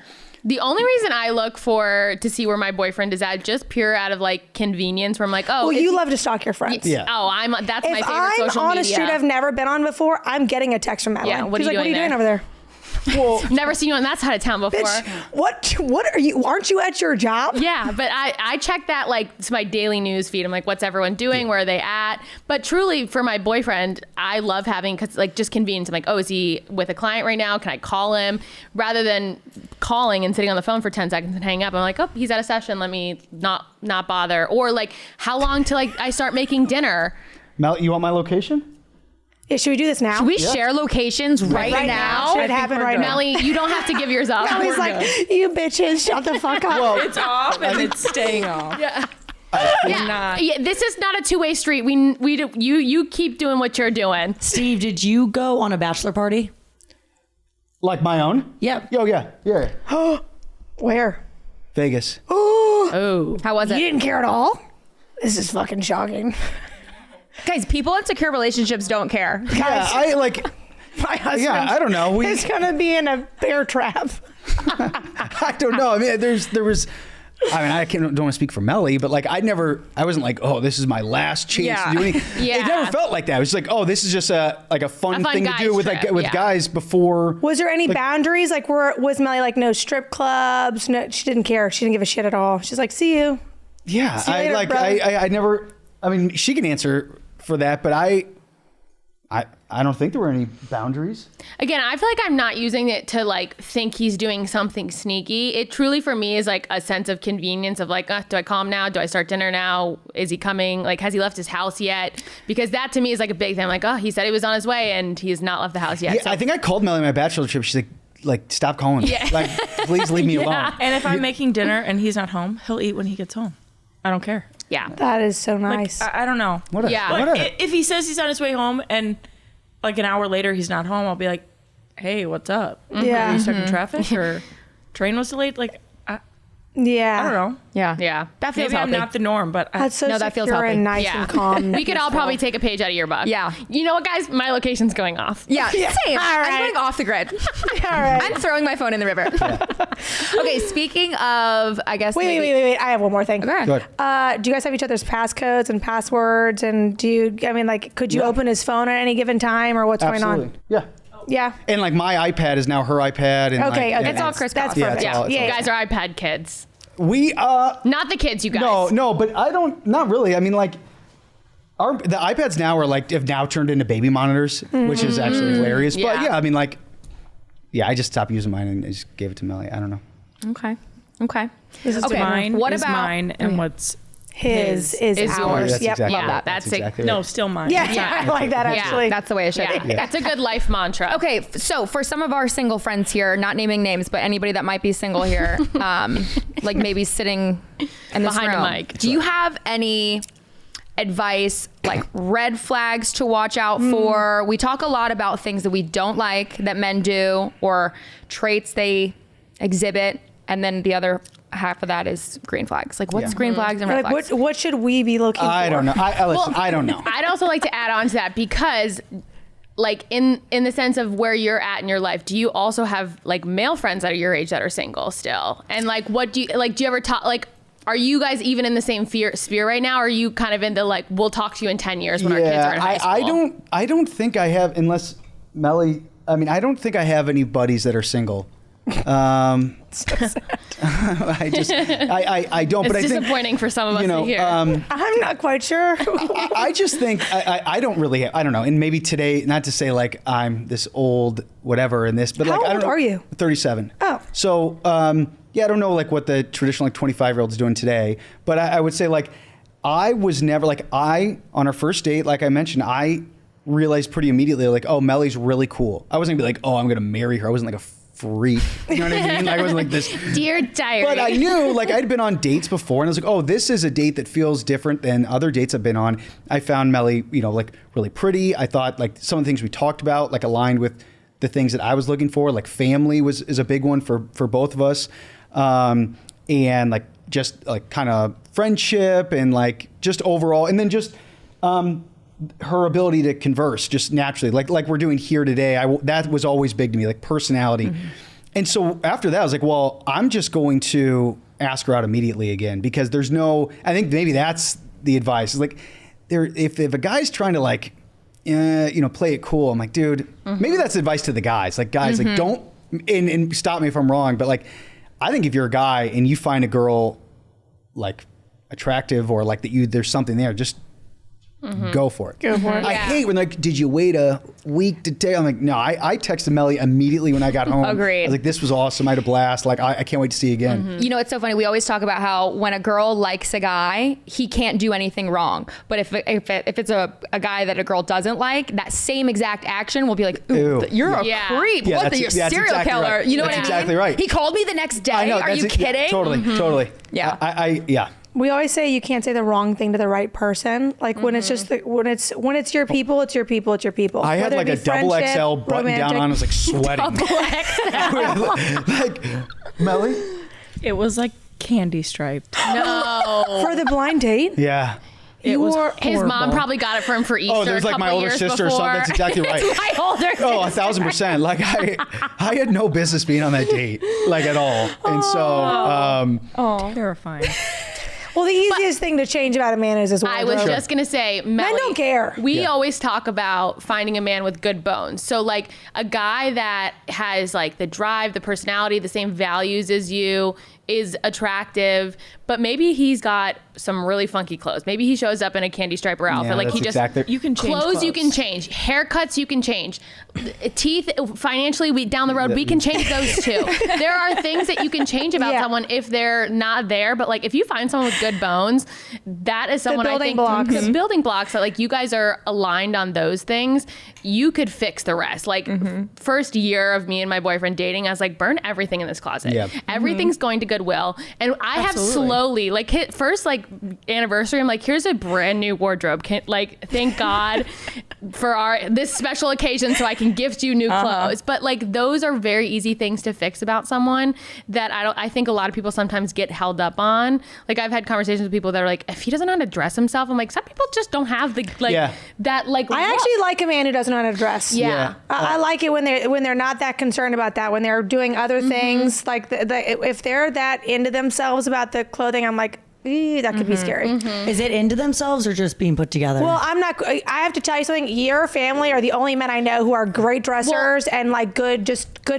The only reason I look to see where my boyfriend is at, just pure out of like convenience, where I'm like, oh, Well, is you he- love to stalk your friends. Yeah. Oh, that's my If favorite I'm social on a media. street I've never been on before, I'm getting a text from Madeline. Yeah, what are She's you like, doing what are you doing there? over there? Well, Never seen you on that side of town before. Bitch, what are you? Aren't you at your job? Yeah, but I check that like it's my daily news feed. I'm like, what's everyone doing? Where are they at? But truly, for my boyfriend, I love having because like just convenience. I'm like, oh, is he with a client right now? Can I call him? Rather than calling and sitting on the phone for 10 seconds and hang up, I'm like, oh, he's at a session. Let me not bother. Or like, how long till like I start making dinner? Mel, you want my location? Yeah, should we do this now? Should we share locations right, Right now? Should it happen right now? Melly, you don't have to give yours up. He's like, you bitches, shut the fuck up. Well, It's off and it's staying off. Yeah. Not. Yeah, this is not a two-way street. You keep doing what you're doing. Steve, did you go on a bachelor party? like my own? Yep. Oh yeah. Where? Vegas. Oh, How was You it? didn't care at all? This is fucking shocking. Guys, people in secure relationships don't care. Yeah, I like. My husband Yeah, I don't know. is going to be in a bear trap. I don't know. I mean, there was. I mean, don't want to speak for Melly, but like I wasn't like, oh, this is my last chance to do anything. Yeah. It never felt like that. It was like, oh, this is just a fun thing to guys do with trip, with yeah. guys before. Was there any boundaries? Like, was Melly like, no strip clubs? No, she didn't care. She didn't give a shit at all. She's like, see you. Yeah, See you later, I brother. never. I mean, she can answer for that, but I don't think there were any boundaries. Again, I feel like I'm not using it to like think he's doing something sneaky. It truly for me is like a sense of convenience of like, do I call him now? Do I start dinner now? Is he coming? Like, has he left his house yet? Because that to me is like a big thing. I'm like, oh, he said he was on his way and he has not left the house yet. Yeah, So- I think I called Melly my bachelor trip. She's like, stop calling me. Yeah. Like, please leave me alone. And if I'm making dinner and he's not home, he'll eat when he gets home. I don't care. yeah. That is so Like, nice. I don't know. What a, Yeah. what Like, a- if he says he's on his way home and like an hour later he's not home, I'll be like, hey, what's up? Yeah. Are you stuck in traffic or train was delayed? Like, yeah. I don't know. Yeah. Yeah. That feels Maybe I'm healthy. not the norm, but That's so No, that feels secure healthy. and nice Yeah. and calm. We could all probably take a page out of your book. Yeah. You know what, guys? My location's going off. Yeah, same. All I'm right. going off the grid. All right. I'm throwing my phone in the river. Okay, speaking of, I guess. Wait. I have one more thing. Okay. Go ahead. Do you guys have each other's passcodes and passwords? And could you Yeah. open his phone at any given time or what's going Absolutely. on? Yeah. Yeah. And like my iPad is now her iPad. And Okay. like, Okay. It's all crisscross. That's Yeah, perfect. it's all- it's You all- guys are iPad kids. We Not the kids, you guys. no, but I don't. Not really. I mean, like. The iPads now are like have now turned into baby monitors, which is actually hilarious. But Yeah. yeah, I mean, like, yeah, I just stopped using mine and I just gave it to Melly. I don't know. Okay. This is Okay. mine What is about mine and what's His is is ours. yours. That's Yep. exactly Yeah, right. that's it. exactly no, right. still mine. Yeah. Yeah. I like that Yeah. actually. That's the way it should Yeah. be. It's a good life mantra. Okay, so for some of our single friends here, not naming names, but anybody that might be single here, like maybe sitting in this Behind a room, mic. do you have any advice, like red flags to watch out for? We talk a lot about things that we don't like that men do or traits they exhibit, and then the other half of that is green flags. Like, what's Yeah. green flags and red Like, flags? what should we be looking for? I don't know. Listen, I don't know. I'd also like to add on to that because like in the sense of where you're at in your life, do you also have like male friends that are your age that are single still? And like, what do you ever talk, like, are you guys even in the same sphere right now? Or are you kind of into like, we'll talk to you in 10 years when our kids are in high school? I don't think I have, unless Melly, I mean, I don't think I have any buddies that are single. I don't. It's but I think disappointing for some of us to hear. I'm not quite sure. I just think I don't really. I don't know. And maybe today, not to say like I'm this old whatever in this, but How like I don't old know. are you? 37. Oh. So yeah, I don't know like what the traditional like 25-year-old's doing today, but I would say like I was never like on our first date, like I mentioned, I realized pretty immediately like, oh, Melly's really cool. I wasn't gonna be like, oh, I'm gonna marry her. I wasn't like a freak. You know what I mean? Like, I wasn't like this. Dear diary. But I knew, like, I'd been on dates before, and I was like, oh, this is a date that feels different than other dates I've been on. I found Melly, you know, like, really pretty. I thought, like, some of the things we talked about, like, aligned with the things that I was looking for. Like, family is a big one for both of us. And, like, just, like, kind of friendship and, like, just overall. And then just her ability to converse just naturally, like we're doing here today. That was always big to me, like personality. Mm-hmm. And so after that, I was like, well, I'm just going to ask her out immediately again, because there's no, I think maybe that's the advice. It's like, if a guy's trying to like, you know, play it cool, I'm like, dude, maybe that's advice to the guys. Like, guys, like, don't, and stop me if I'm wrong, but like, I think if you're a guy and you find a girl like attractive or like that there's something there, just go for it. Go for it. I hate when like, did you wait a week to take? I'm like, no, I texted Melly immediately when I got home. Agreed. I was like, this was awesome. I had a blast. Like, I can't wait to see you again. You know, it's so funny. We always talk about how when a girl likes a guy, he can't do anything wrong. But if it's a guy that a girl doesn't like, that same exact action will be like, ooh, Ew. you're a creep. Yeah, what, you're a serial exactly killer. right. You know That's what I mean? exactly right. He called me the next day. I know. Are you kidding? Totally. Yeah. Yeah. We always say you can't say the wrong thing to the right person. Like when it's just when it's your people, it's your people, it's your people. I had Whether like it a be double friendship, XL button down romantic. on. I was like sweating. Like, Melly? It was like candy striped. For the blind date. Yeah. It was His mom horrible. probably got it for him for Easter. Oh, there's a like my couple older years sister or before. something. That's exactly right. It's my older Oh, sister. 1,000%. Like I had no business being on that date, like at all. And so, Terrifying. Well, the easiest thing to change about a man is his wardrobe. I was just gonna say, Melly, don't care. We always talk about finding a man with good bones. So like a guy that has like the drive, the personality, the same values as you, is attractive, but maybe he's got some really funky clothes. Maybe he shows up in a candy striper outfit. Yeah, like that's he just exactly- You can change clothes. You can clothes. change haircuts. You can change teeth. Financially, we down the road we can change those too. There are things that you can change about someone if they're not there. But like if you find someone with good bones, that is someone I building think blocks. the building blocks that like you guys are aligned on those things. You could fix the rest. Like first year of me and my boyfriend dating, I was like, burn everything in this closet. Yeah. Everything's going to Goodwill. And I have slowly, like hit first like anniversary, I'm like, here's a brand new wardrobe. Like, thank God for this special occasion so I can gift you new clothes. But like those are very easy things to fix about someone that I think a lot of people sometimes get held up on. Like I've had conversations with people that are like, if he doesn't know how to dress himself, I'm like, some people just don't have the that like I actually like a man who doesn't know how to dress. Yeah. I like it when they're not that concerned about that. When they're doing other things, like if they're that into themselves about the clothing, I'm like, that could be scary. Is it into themselves or just being put together? Well, I have to tell you something. Your family are the only men I know who are great dressers and like good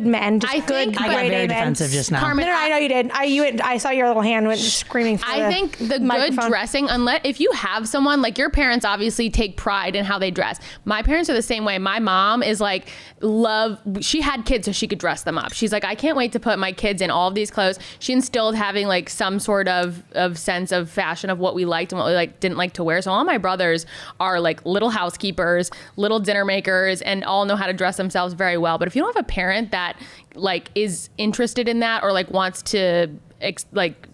men. Just I good, think- I got great very men. defensive just now. Carmen, No, I know you did. I saw your little hand went screaming. For I think the good microphone. dressing, unless if you have someone like your parents obviously take pride in how they dress. My parents are the same way. My mom is like she had kids so she could dress them up. She's like, I can't wait to put my kids in all of these clothes. She instilled having like some sort of sense of fashion of what we liked and what we didn't like to wear. So all my brothers are like little housekeepers, little dinner makers, and all know how to dress themselves very well. But if you don't have a parent that like is interested in that or like wants to like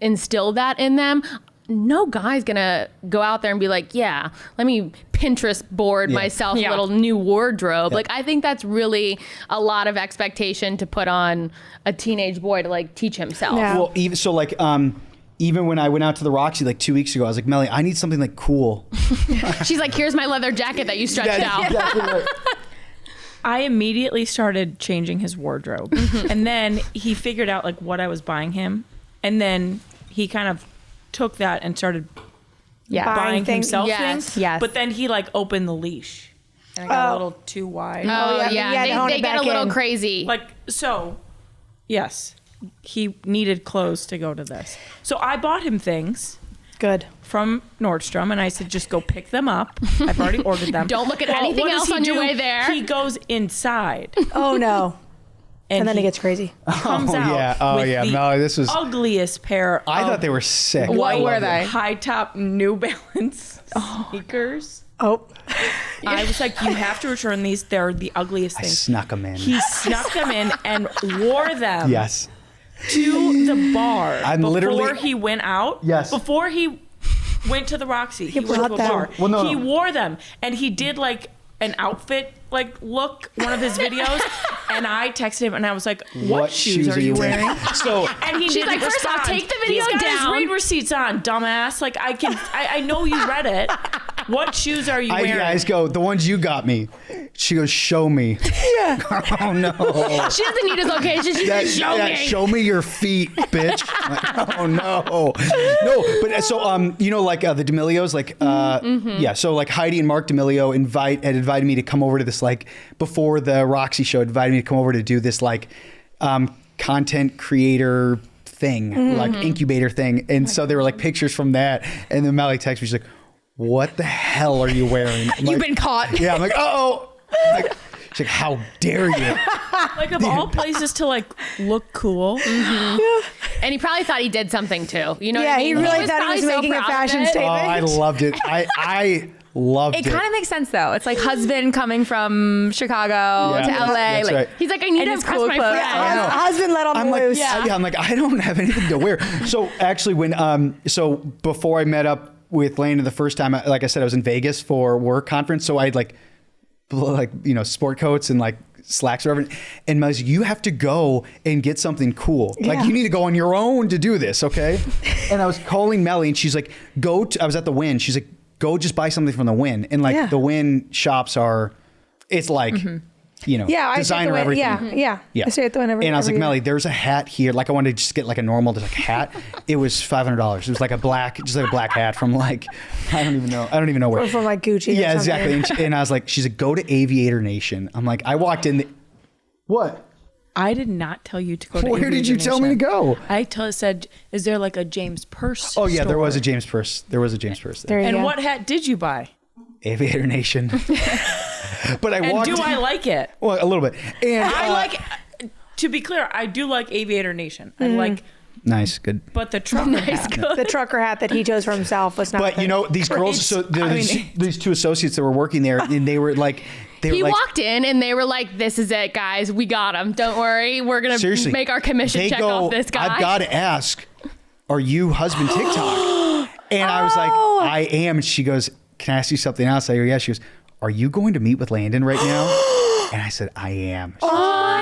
instill that in them, no guy's gonna go out there and be like, yeah, let me Pinterest board myself a little new wardrobe. Like, I think that's really a lot of expectation to put on a teenage boy to like teach himself. Yeah. well, even so, like, even when I went out to the Roxy like 2 weeks ago, I was like, Melly, I need something like cool. She's like, here's my leather jacket that you stretched out. Exactly right. I immediately started changing his wardrobe. And then he figured out like what I was buying him. And then he kind of took that and started buying things. himself Yes. things. Yes. But then he like opened the leash and I got a little too wide. Oh, yeah, yeah. to hone They it get a back little in. crazy. Like, so Yes. He needed clothes to go to this. So I bought him things. Good. From Nordstrom, and I said, just go pick them up. I've already ordered them. Don't look at anything what else does he on your do? way there. He goes inside. Oh no. And then he gets crazy. Comes out with the Melly, this was ugliest pair I of thought they were sick. What were they? high top New Balance sneakers. Oh. I was like, you have to return these. They're the ugliest I things. snuck them in. He snuck them in and wore them Yes. to the bar I'm before literally- he went out. Yes. Before he went to the Roxy, he went brought to a them. bar. Well, no, he no. wore them, and he did like an outfit look, one of his videos, and I texted him and I was like, what shoes are you wearing? So And he She's didn't like, first off, respond. take the video He's got down. his read receipts on, dumbass. Like I know you read it. What shoes are you I wearing? guys go, the ones you got me. She goes, show me. Yeah. Oh no. She doesn't need his location. She's like, show me. Show me your feet, bitch. I'm like, oh no. No, but so you know, like the D'Amelios, like yeah, so like Heidi and Mark D'Amelio had invited me to come over to this, like before the Roxy show, invited me to come over to do this like content creator thing, like incubator thing. And so there were like pictures from that. And then Madeline texted me, she's like, what the hell are you wearing? I'm You've like, been caught. yeah, I'm like, uh-oh. Like, she's like, how dare you? Like of all places to like look cool. And he probably thought he did something too. You know Yeah, what I he mean? really was thought he was probably so making a proud of fashion it. Oh, statement. I loved it. I loved it. It kind of makes sense though. It's like husband coming from Chicago to LA. That's Like right. He's like, I need to his impress cool my clothes. friend. I know. Husband let on I'm the like, loose. yeah, I'm like, I don't have anything to wear. So actually, when so before I met up with Landon the first time, like I said, I was in Vegas for work conference. So I had like sport coats and like slacks or whatever. And Mel's like, you have to go and get something cool. Like you need to go on your own to do this, okay? And I was calling Melly, and she's like, I was at the Wynn. She's like, go just buy something from the Wynn. And like the Wynn shops it's like. Yeah, designer I stay at the everything. Yeah. I stay at the Wynn And I was like, every year. Melly, there's a hat here. Like I wanted to just get like a normal like hat. It was $500. It was like a black hat from like I don't even know where. Or from like Gucci. Yeah, or something. exactly. And I was like, she's like, go to Aviator Nation. I'm like, I walked in. What? I did not tell you to go to Where did you Aviator tell me to Nation. go? I said, is there like a James Purse Oh yeah, there store? was a James Purse. There was a James Purse There there. you And go. what hat did you buy? Aviator Nation. But I And walked. do I like it? Well, a little bit. And I like, to be clear, I do like Aviator Nation. I like, nice, good. but the trucker hat. The trucker hat that he chose for himself was not. But these girls. So there were these two associates that were working there, and they were like. He walked in and they were like, this is it, guys. We got him. Don't worry. We're going to make our commission check off this guy. I've got to ask, are you husband TikTok? And I was like, I am. And she goes, can I ask you something else? I go, yeah. She goes, are you going to meet with Landon right now? And I said, I am. Oh my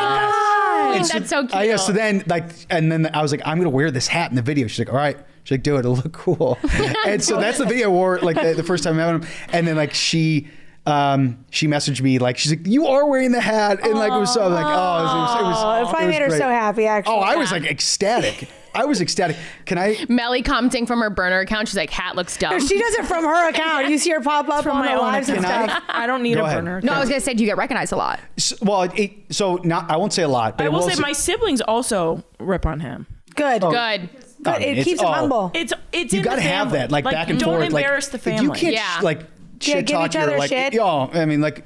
God. And That's so cute. So then then I was like, I'm going to wear this hat in the video. She's like, all right. She's like, do it. It'll look cool. And so that's the video I wore like the first time I met him. And then like she messaged me like, she's like, you are wearing the hat. And like, it was so like, it was it probably made her great. so happy, actually. Oh, I was like ecstatic. I was ecstatic. Can I? Melly commenting from her burner account. She's like, hat looks dumb. She does it from her account. You see her pop up on my the own lives and account. stuff. I don't need Go a ahead. burner. No, I was gonna say, do you get recognized a lot? I won't say a lot, but I will say my siblings also rip on him. Good. Good. Good. It keeps him humble. It's You in got to the have family. that, like back and don't forth. embarrass the family. You can't Yeah. like shit give talk each other your, like, shit. yo, I mean, like,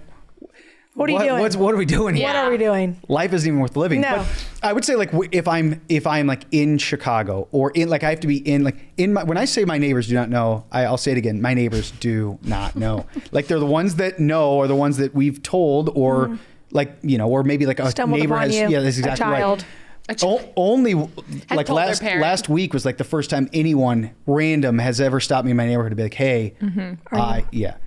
What are you doing? What are we doing here? What are we doing? Life isn't even worth living. No. But I would say like if I'm like in Chicago or in like I have to be in like in my when I say my neighbors do not know, I'll say it again. My neighbors do not know. Like they're the ones that know or the ones that we've told or like or maybe like a Stumbled neighbor upon has you, that's exactly a child. right. Only like told their last parent. week was like the first time anyone random has ever stopped me in my neighborhood to be like, hey, and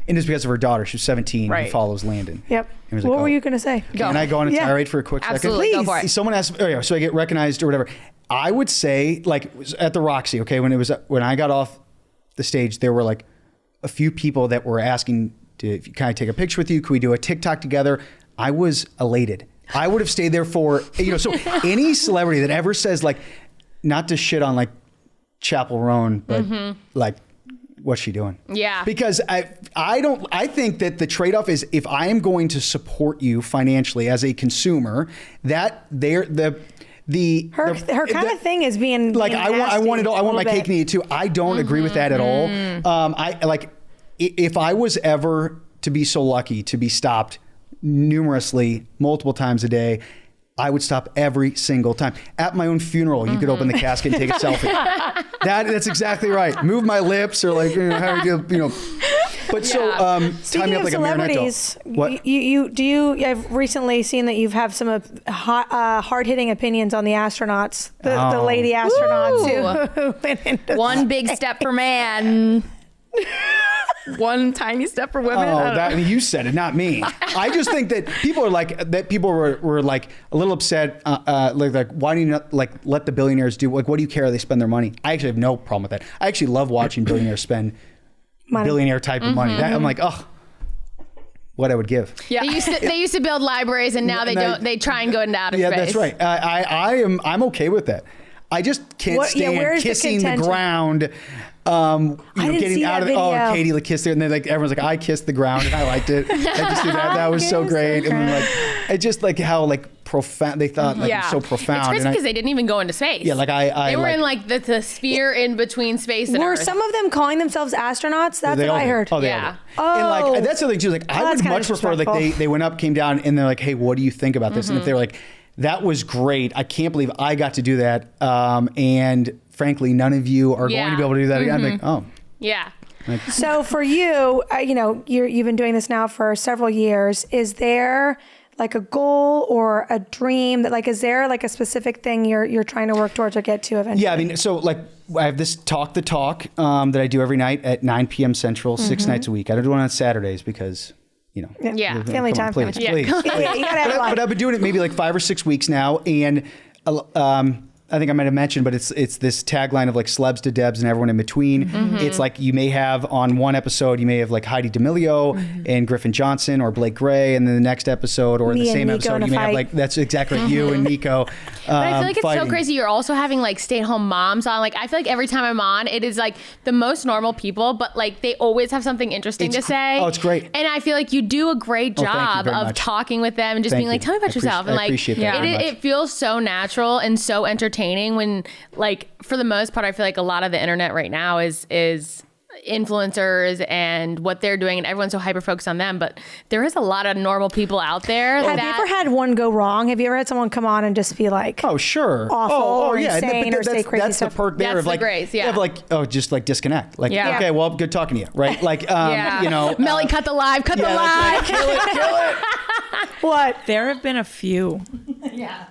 it's because of her daughter. She's 17 Right. who follows Landon. Yep. And was What like, were you going to say? Can I go on a Yeah. tirade for a quick Absolutely, second? go for it. Someone asked, so I get recognized or whatever. I would say, like, at the Roxy, okay, when I got off the stage, there were like a few people that were asking, can I take a picture with you? Could we do a TikTok together? I was elated. I would have stayed there for, so any celebrity that ever says, like, not to shit on, like, Chappell Roan, but, like, what's she doing? Yeah. Because I think that the trade-off is if I am going to support you financially as a consumer, that Her kind of thing is being like, I want my cake and eat it too. I don't agree with that at all. If I was ever to be so lucky to be stopped multiple times a day, I would stop every single time. At my own funeral, you could open the casket and take a selfie. That's exactly right. Move my lips or like, how do you know. But speaking of celebrities, I've recently seen that you've have some hard-hitting opinions on the astronauts, the lady astronauts who went into One big step for man. One tiny step for women. Oh, you said it, not me. I just think that people were like a little upset. Like, why do you not like let the billionaires do? Like, what do you care how they spend their money? I actually have no problem with that. I actually love watching billionaires spend billionaire type of money. I'm like, what I would give. Yeah. They used to build libraries, and now they don't. They try and go into outer space. Yeah, that's right. I'm okay with that. I just can't stand kissing the ground. Getting out of Katie like kissed it, and then like everyone's like, I kissed the ground and I liked it. I just did that. That was so great. And then, like, I just like how like profound they thought, like it was so profound. It's crazy because they didn't even go into space. Yeah, like they were in like the sphere in between space and Were Earth. some of them calling themselves astronauts? That's what I heard. Oh, they all did. And like that's the other thing too. Like I would much prefer like they went up, came down, and they're like, hey, what do you think about this? And if they're like, that was great. I can't believe I got to do that. And frankly, none of you are going to be able to do that again. I'm like, oh. Yeah. So for you, you've been doing this now for several years. Is there like a goal or a dream that is there like a specific thing you're trying to work towards or get to eventually? Yeah, I mean, so like I have this Talk the Talk that I do every night at 9 p.m. Central, 6 nights a week. I don't do it on Saturdays because, family time. Please. You gotta have But I've been doing it maybe like 5 or 6 weeks now, and I think I might have mentioned, but it's this tagline of like celebs to debs and everyone in between. It's like you may have on one episode, you may have like Heidi D'Amelio and Griffin Johnson or Blake Gray, and then the next episode or the same episode, you may have like, that's exactly like you and Nico. But I feel like it's so crazy. You're also having like stay-at-home moms on. Like I feel like every time I'm on, it is like the most normal people, but like they always have something interesting to say. Oh, it's great. And I feel like you do a great job of talking with them and just being like, tell me about yourself. And like, it feels so natural and so entertaining when like, for the most part, I feel like a lot of the internet right now is influencers and what they're doing, and everyone's so hyper focused on them, but there is a lot of normal people out there. Have you ever had one go wrong? Have you ever had someone come on and just be like, oh sure, awful or insane or say crazy that's stuff? The perk there of like, grace, of like, just like disconnect, like okay, well, good talking to you, right? Like Melly, cut the live, cut the live, like, kill it. What? There have been a few. Yeah.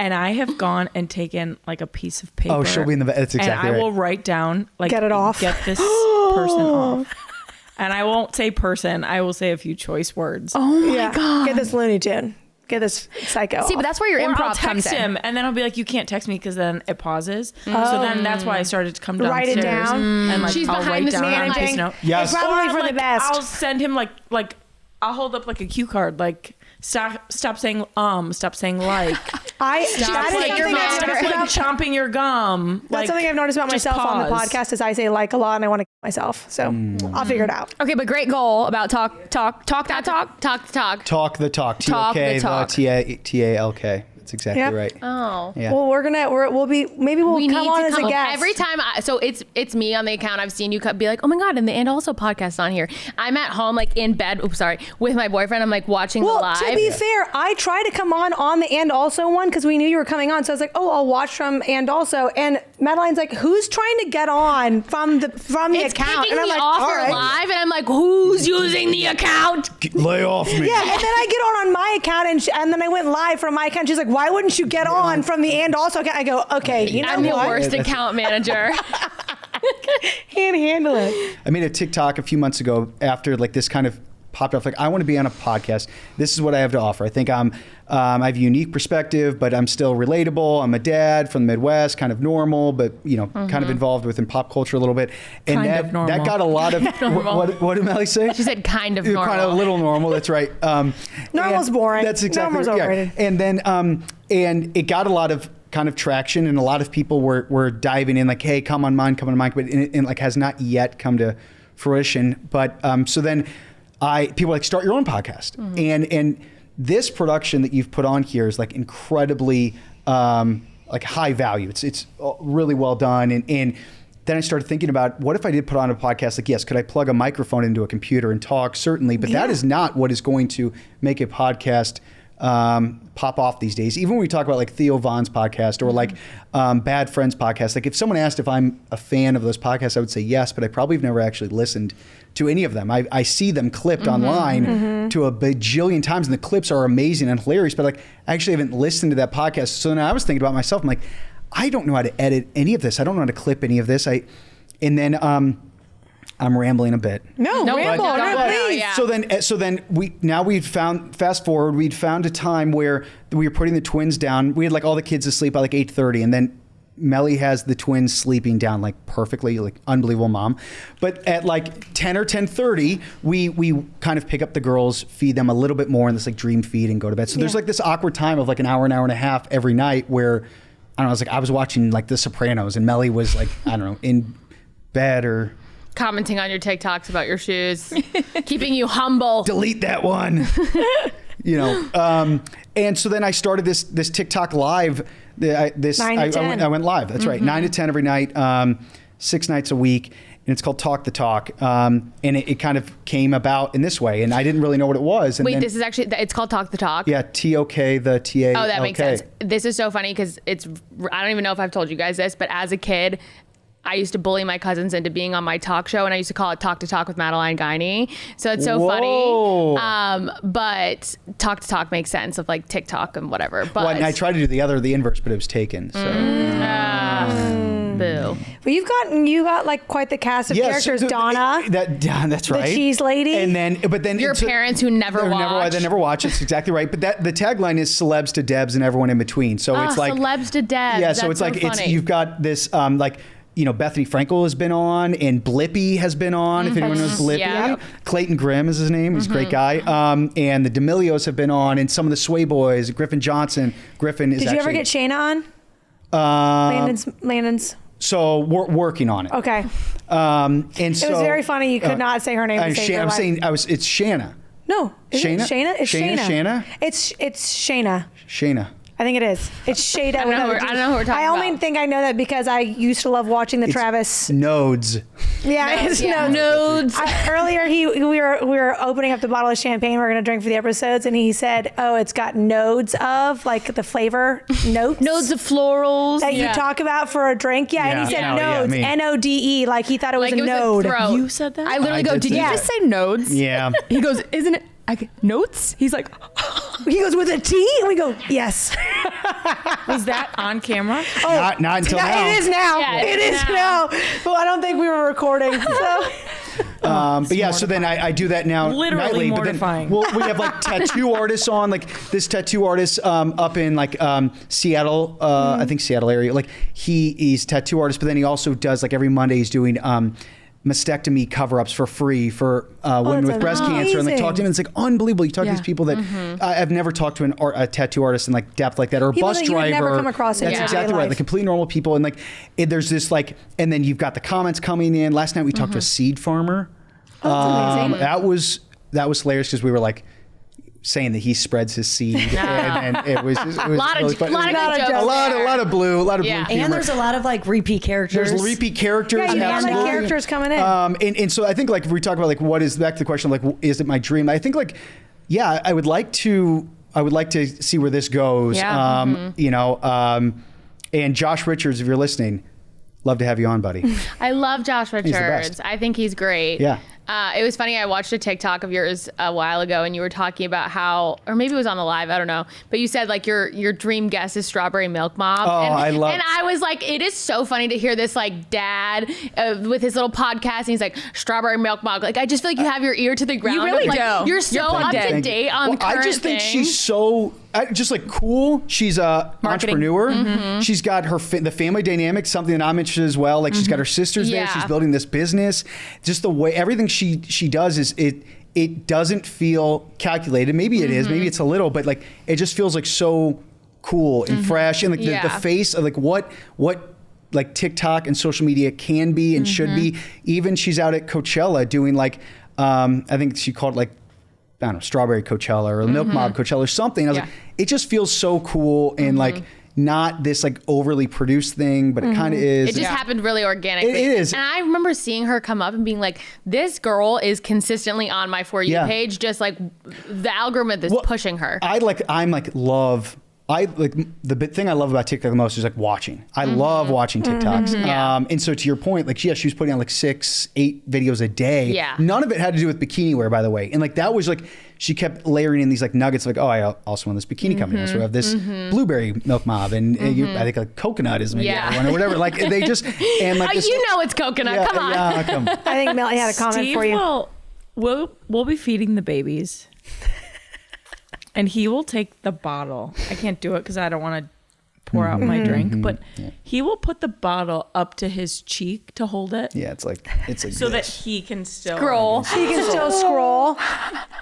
And I have gone and taken like a piece of paper. Oh, she'll be in the. That's exactly and right. I will write down like get it off. Get this person off. And I won't say person. I will say a few choice words. Oh my god! Get this Looney Tune. Get this psycho. See, but that's where your improv comes in. Him, and then I'll be like, you can't text me because then it pauses. So then that's why I started to come downstairs. Write it down. And like, She's I'll behind write the down managing. note. Yes. It's probably for like, the best. I'll send him like I'll hold up like a cue card like. Stop saying stop saying like. Stop chomping your gum. That's something I've noticed about myself on the podcast is I say like a lot and I want to kill myself. So I'll figure it out. Okay, but great goal about talk the talk. Talk the talk. TALK. That's exactly right. Oh. Yeah. Well, we'll come on as a guest. Every time, so it's me on the account. I've seen you be like, oh my God, and the And Also podcast on here. I'm at home, like in bed, with my boyfriend. I'm like watching the live. To be fair, I tried to come on the And Also one because we knew you were coming on. So I was like, oh, I'll watch from And Also. And Madeline's like, who's trying to get on from the account? And I'm like, offer live, and I'm like, who's using the account? Lay off me. Yeah, and then I get on my account, and then I went live from my account. She's like, why wouldn't you get on from the And Also account? I go, okay, you know I'm what? the worst account manager. Can't handle it. I made a TikTok a few months ago after like this kind of popped up. Like, I want to be on a podcast. This is what I have to offer. I think I have a unique perspective, but I'm still relatable. I'm a dad from the Midwest, kind of normal, but kind of involved within pop culture a little bit. And that got a lot of what did Melly say? She said kind of normal. Kind of a little normal. That's right. Normal's boring. That's exactly Normal's overrated. And then and it got a lot of kind of traction, and a lot of people were diving in like, hey, come on mine, but it like has not yet come to fruition. But so then people like, start your own podcast. And this production that you've put on here is like incredibly like high value. It's really well done. And then I started thinking about, what if I did put on a podcast? Like, yes, could I plug a microphone into a computer and talk? Certainly, but that is not what is going to make a podcast pop off these days. Even when we talk about like Theo Von's podcast or like Bad Friends podcast, like if someone asked if I'm a fan of those podcasts, I would say yes, but I probably have never actually listened to any of them. I see them clipped online to a bajillion times, and the clips are amazing and hilarious, but like I actually haven't listened to that podcast. So then I was thinking about myself, I'm like, I don't know how to edit any of this. I don't know how to clip any of this. And then I'm rambling a bit. No, ramble. Please. Yeah. So then we'd found a time where we were putting the twins down. We had like all the kids asleep by like 8:30, and then Melly has the twins sleeping down like perfectly, like unbelievable mom. But at like 10 or 10:30, we kind of pick up the girls, feed them a little bit more in this like dream feed and go to bed. So there's like this awkward time of like an hour and a half every night where I don't know, I was watching like The Sopranos and Melly was like, I don't know, in bed or commenting on your TikToks about your shoes, keeping you humble. Delete that one. And so then I started this TikTok live. 9 to 10. I went live. That's right. 9 to 10 every night, 6 nights a week. And it's called Talk the Talk. And it kind of came about in this way. And I didn't really know what it was. And Wait, this is actually, it's called Talk the Talk? Yeah, TOK, the TALK. Oh, that makes sense. This is so funny because I don't even know if I've told you guys this, but as a kid, I used to bully my cousins into being on my talk show, and I used to call it Talk to Talk with Madeline Guiney. So it's so funny. But Talk to Talk makes sense of like TikTok and whatever. But and I tried to do the inverse, but it was taken. So. Boo. Well, you got like quite the cast of characters. Donna. That's right. The cheese lady. And then your parents who never watch. They never watch. It's exactly right. But the tagline is celebs to Debs and everyone in between. So it's like celebs to Debs. Yeah. So it's like funny. you've got this Bethany Frankel has been on, and Blippy has been on. If anyone knows Blippy, Clayton Grimm is his name. He's a great guy. And the D'Amelios have been on, and some of the Sway Boys. Griffin Johnson. Griffin is. Did you ever get Shayna on? Landon's. So we're working on it. Okay. And it was very funny. You could not say her name. It's Shayna. No. Shayna? Shayna? It's Shayna. Shayna? It's Shayna. Shayna. I think it is. It's Sheyda. I don't know who we're talking about. I only think I know that because I used to love watching the Travis. Nodes. Yeah, it's Nodes. Earlier, we were opening up the bottle of champagne we were going to drink for the episodes, and he said, "Oh, it's got nodes of like the flavor notes, nodes of florals that you talk about for a drink." Yeah, and he said nodes, NODE, like he thought it was a node. You said that? I literally go, "Did you just say nodes?" Yeah. He goes, "Isn't it?" Notes? He's like, he goes, with a T? And we go, yes. Was that on camera? Oh, not until now. It is now. Yeah, it is now. Well, I don't think we were recording. So. But yeah, so then I do that now. Literally nightly, mortifying. But then, we have like tattoo artists on, like this tattoo artist up in like Seattle, I think Seattle area. Like he's a tattoo artist, but then he also does like every Monday he's doing mastectomy cover-ups for free for women with breast cancer, and like talk to him, and it's like unbelievable. You talk to these people that I've never talked to a tattoo artist in like depth like that, or a people bus that driver. You would never come across in That's your exactly life. right. Like complete normal people, and like there's this like, and then you've got the comments coming in. Last night we talked to a seed farmer. That's amazing. That was hilarious because we were like saying that he spreads his seed, and it was a lot of fun. good jokes. a lot of blue humor. And there's a lot of like repeat characters. There's repeat characters. Yeah, you have the absolutely. characters coming in. And so I think like if we talk about like what is back to the question of like is it my dream? I think like I would like to see where this goes. Yeah. And Josh Richards, if you're listening, love to have you on, buddy. I love Josh the Richards. best. I think he's great. Yeah. It was funny. I watched a TikTok of yours a while ago, and you were talking about how, or maybe it was on the live, I don't know, but you said like your dream guest is Strawberry Milk Mob. Oh, I love. And I was like, it is so funny to hear this like dad with his little podcast, and he's like Strawberry Milk Mob. Like I just feel like you have your ear to the ground. You really like, do. You're so up to date on current I just think things. she's so just like cool. She's a entrepreneur. Mm-hmm. She's got the family dynamic, something that I'm interested in as well. Like she's got her sisters there. Yeah. She's building this business. Just the way everything she does is it doesn't feel calculated. Maybe it is. Maybe it's a little, but like it just feels like so cool and fresh, and like the face of like what like TikTok and social media can be and should be. Even she's out at Coachella doing like I think she called it like, I don't know, Strawberry Coachella or Milk Mob Coachella or something. I was like, it just feels so cool and like not this like overly produced thing, but it kind of is. It just happened really organically. It is. And I remember seeing her come up and being like, this girl is consistently on my For You page, just like the algorithm is pushing her. The big thing I love about TikTok the most is like watching. I love watching TikToks. And so to your point, like, she was putting on like 6-8 videos a day. Yeah. None of it had to do with bikini wear, by the way. And like, that was like, she kept layering in these like nuggets like, oh, I also want this bikini company. So I have this blueberry milk mob. And I think like coconut is maybe one or whatever. Like they just, and like, it's coconut. Come on. Yeah, I think Melly had a comment for you. We'll be feeding the babies. And he will take the bottle. I can't do it because I don't want to pour out my drink. But he will put the bottle up to his cheek to hold it. Yeah, it's like so that he can still Scroll. He can still scroll.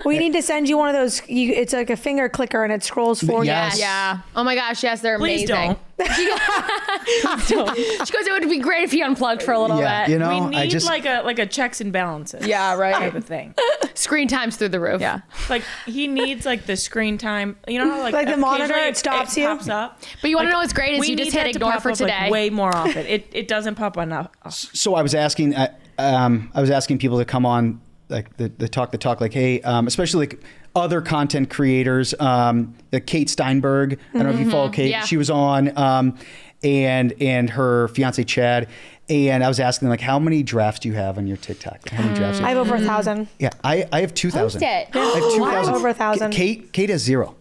We need to send you one of those. It's like a finger clicker and it scrolls for you. Yes. Yeah. Oh my gosh, yes, they're Please amazing. She goes, it would be great if he unplugged for a little bit. You know, We need like a checks and balances. Yeah, right. Type of thing. Screen time's through the roof. Yeah. Like he needs like the screen time. You know how like the monitor, occasionally it stops you? pops up. But you want to know what's great is We you just need hit that to ignore pop for up, like, today. way more often. It doesn't pop enough. So I was asking people to come on like the talk like, hey, especially like other content creators, like Kate Steinberg. I don't know if you follow Kate. Yeah. She was on, and her fiance Chad. And I was asking them, like, how many drafts do you have on your TikTok? Like, how many drafts? I have over 1,000. Yeah, I have 2,000. Post it. I have 2,000. Over 1,000. Kate has 0.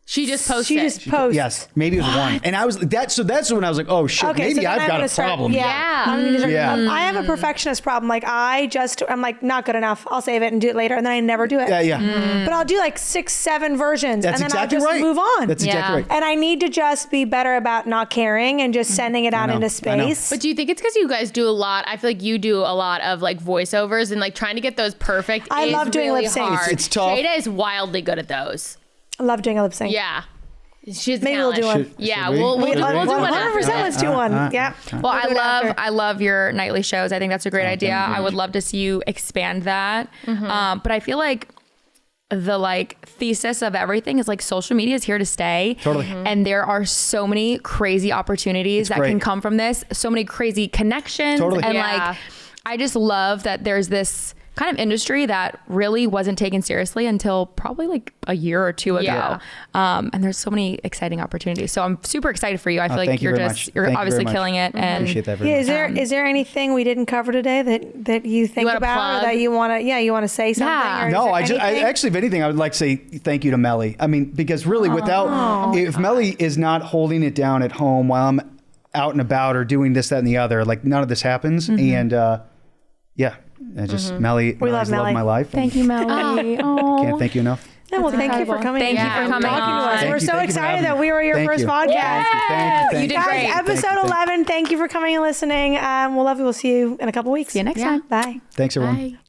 She just posted. She just posts. Yes, maybe it was 1. And I was that's when I was like, oh shit, Okay, maybe so then I've got gonna a problem. Yeah. I'm gonna start- Yeah. I have a perfectionist problem. Like I'm like, not good enough. I'll save it and do it later. And then I never do it. Yeah. But I'll do like 6-7 versions. That's and then exactly I'll just right. move on. That's exactly right. And I need to just be better about not caring and just sending it out know. into I know. space. But do you think it's because you guys do a lot? I feel like you do a lot of like voiceovers and like trying to get those perfect. I is love doing really lip syncs. hard. It's tough. Sheyda is wildly good at those. I love doing a lip sync. Yeah. She's Maybe we'll do one. Yeah, Should we? we'll do Should we? one. 100% let's do one. Yeah. Well, I love your nightly shows. I think that's a great idea. thank you. I would love to see you expand that. But I feel like the like thesis of everything is like social media is here to stay. Totally. And there are so many crazy opportunities that great. can come from this. So many crazy connections. Totally. And Yeah. like, I just love that there's this kind of industry that really wasn't taken seriously until probably like a year or two ago. Yeah. And there's so many exciting opportunities. So I'm super excited for you. I feel like thank you you're very just, much. you're Thank you obviously very much. killing it. And Appreciate that very Yeah, much. is there anything we didn't cover today that you think wanna about plug? or that you want to say something? Yeah. Or is No, there anything? actually, if anything, I would like to say thank you to Melly. I mean, because really if Melly is not holding it down at home while I'm out and about or doing this, that, and the other, like none of this happens. And I just, Melly, We love Melly's Melly. loved my life. thank you, Melly. Can't thank you enough. No, well, thank you for coming. Thank you for and coming talking to on. us. Thank We're you, so thank you for excited having that me. we were your Thank first you. podcast. Thank you. You did Guys, great. episode 11. Thank you for coming and listening. We'll love you. We'll see you in a couple weeks. See you next time. Bye. Thanks, everyone. Bye.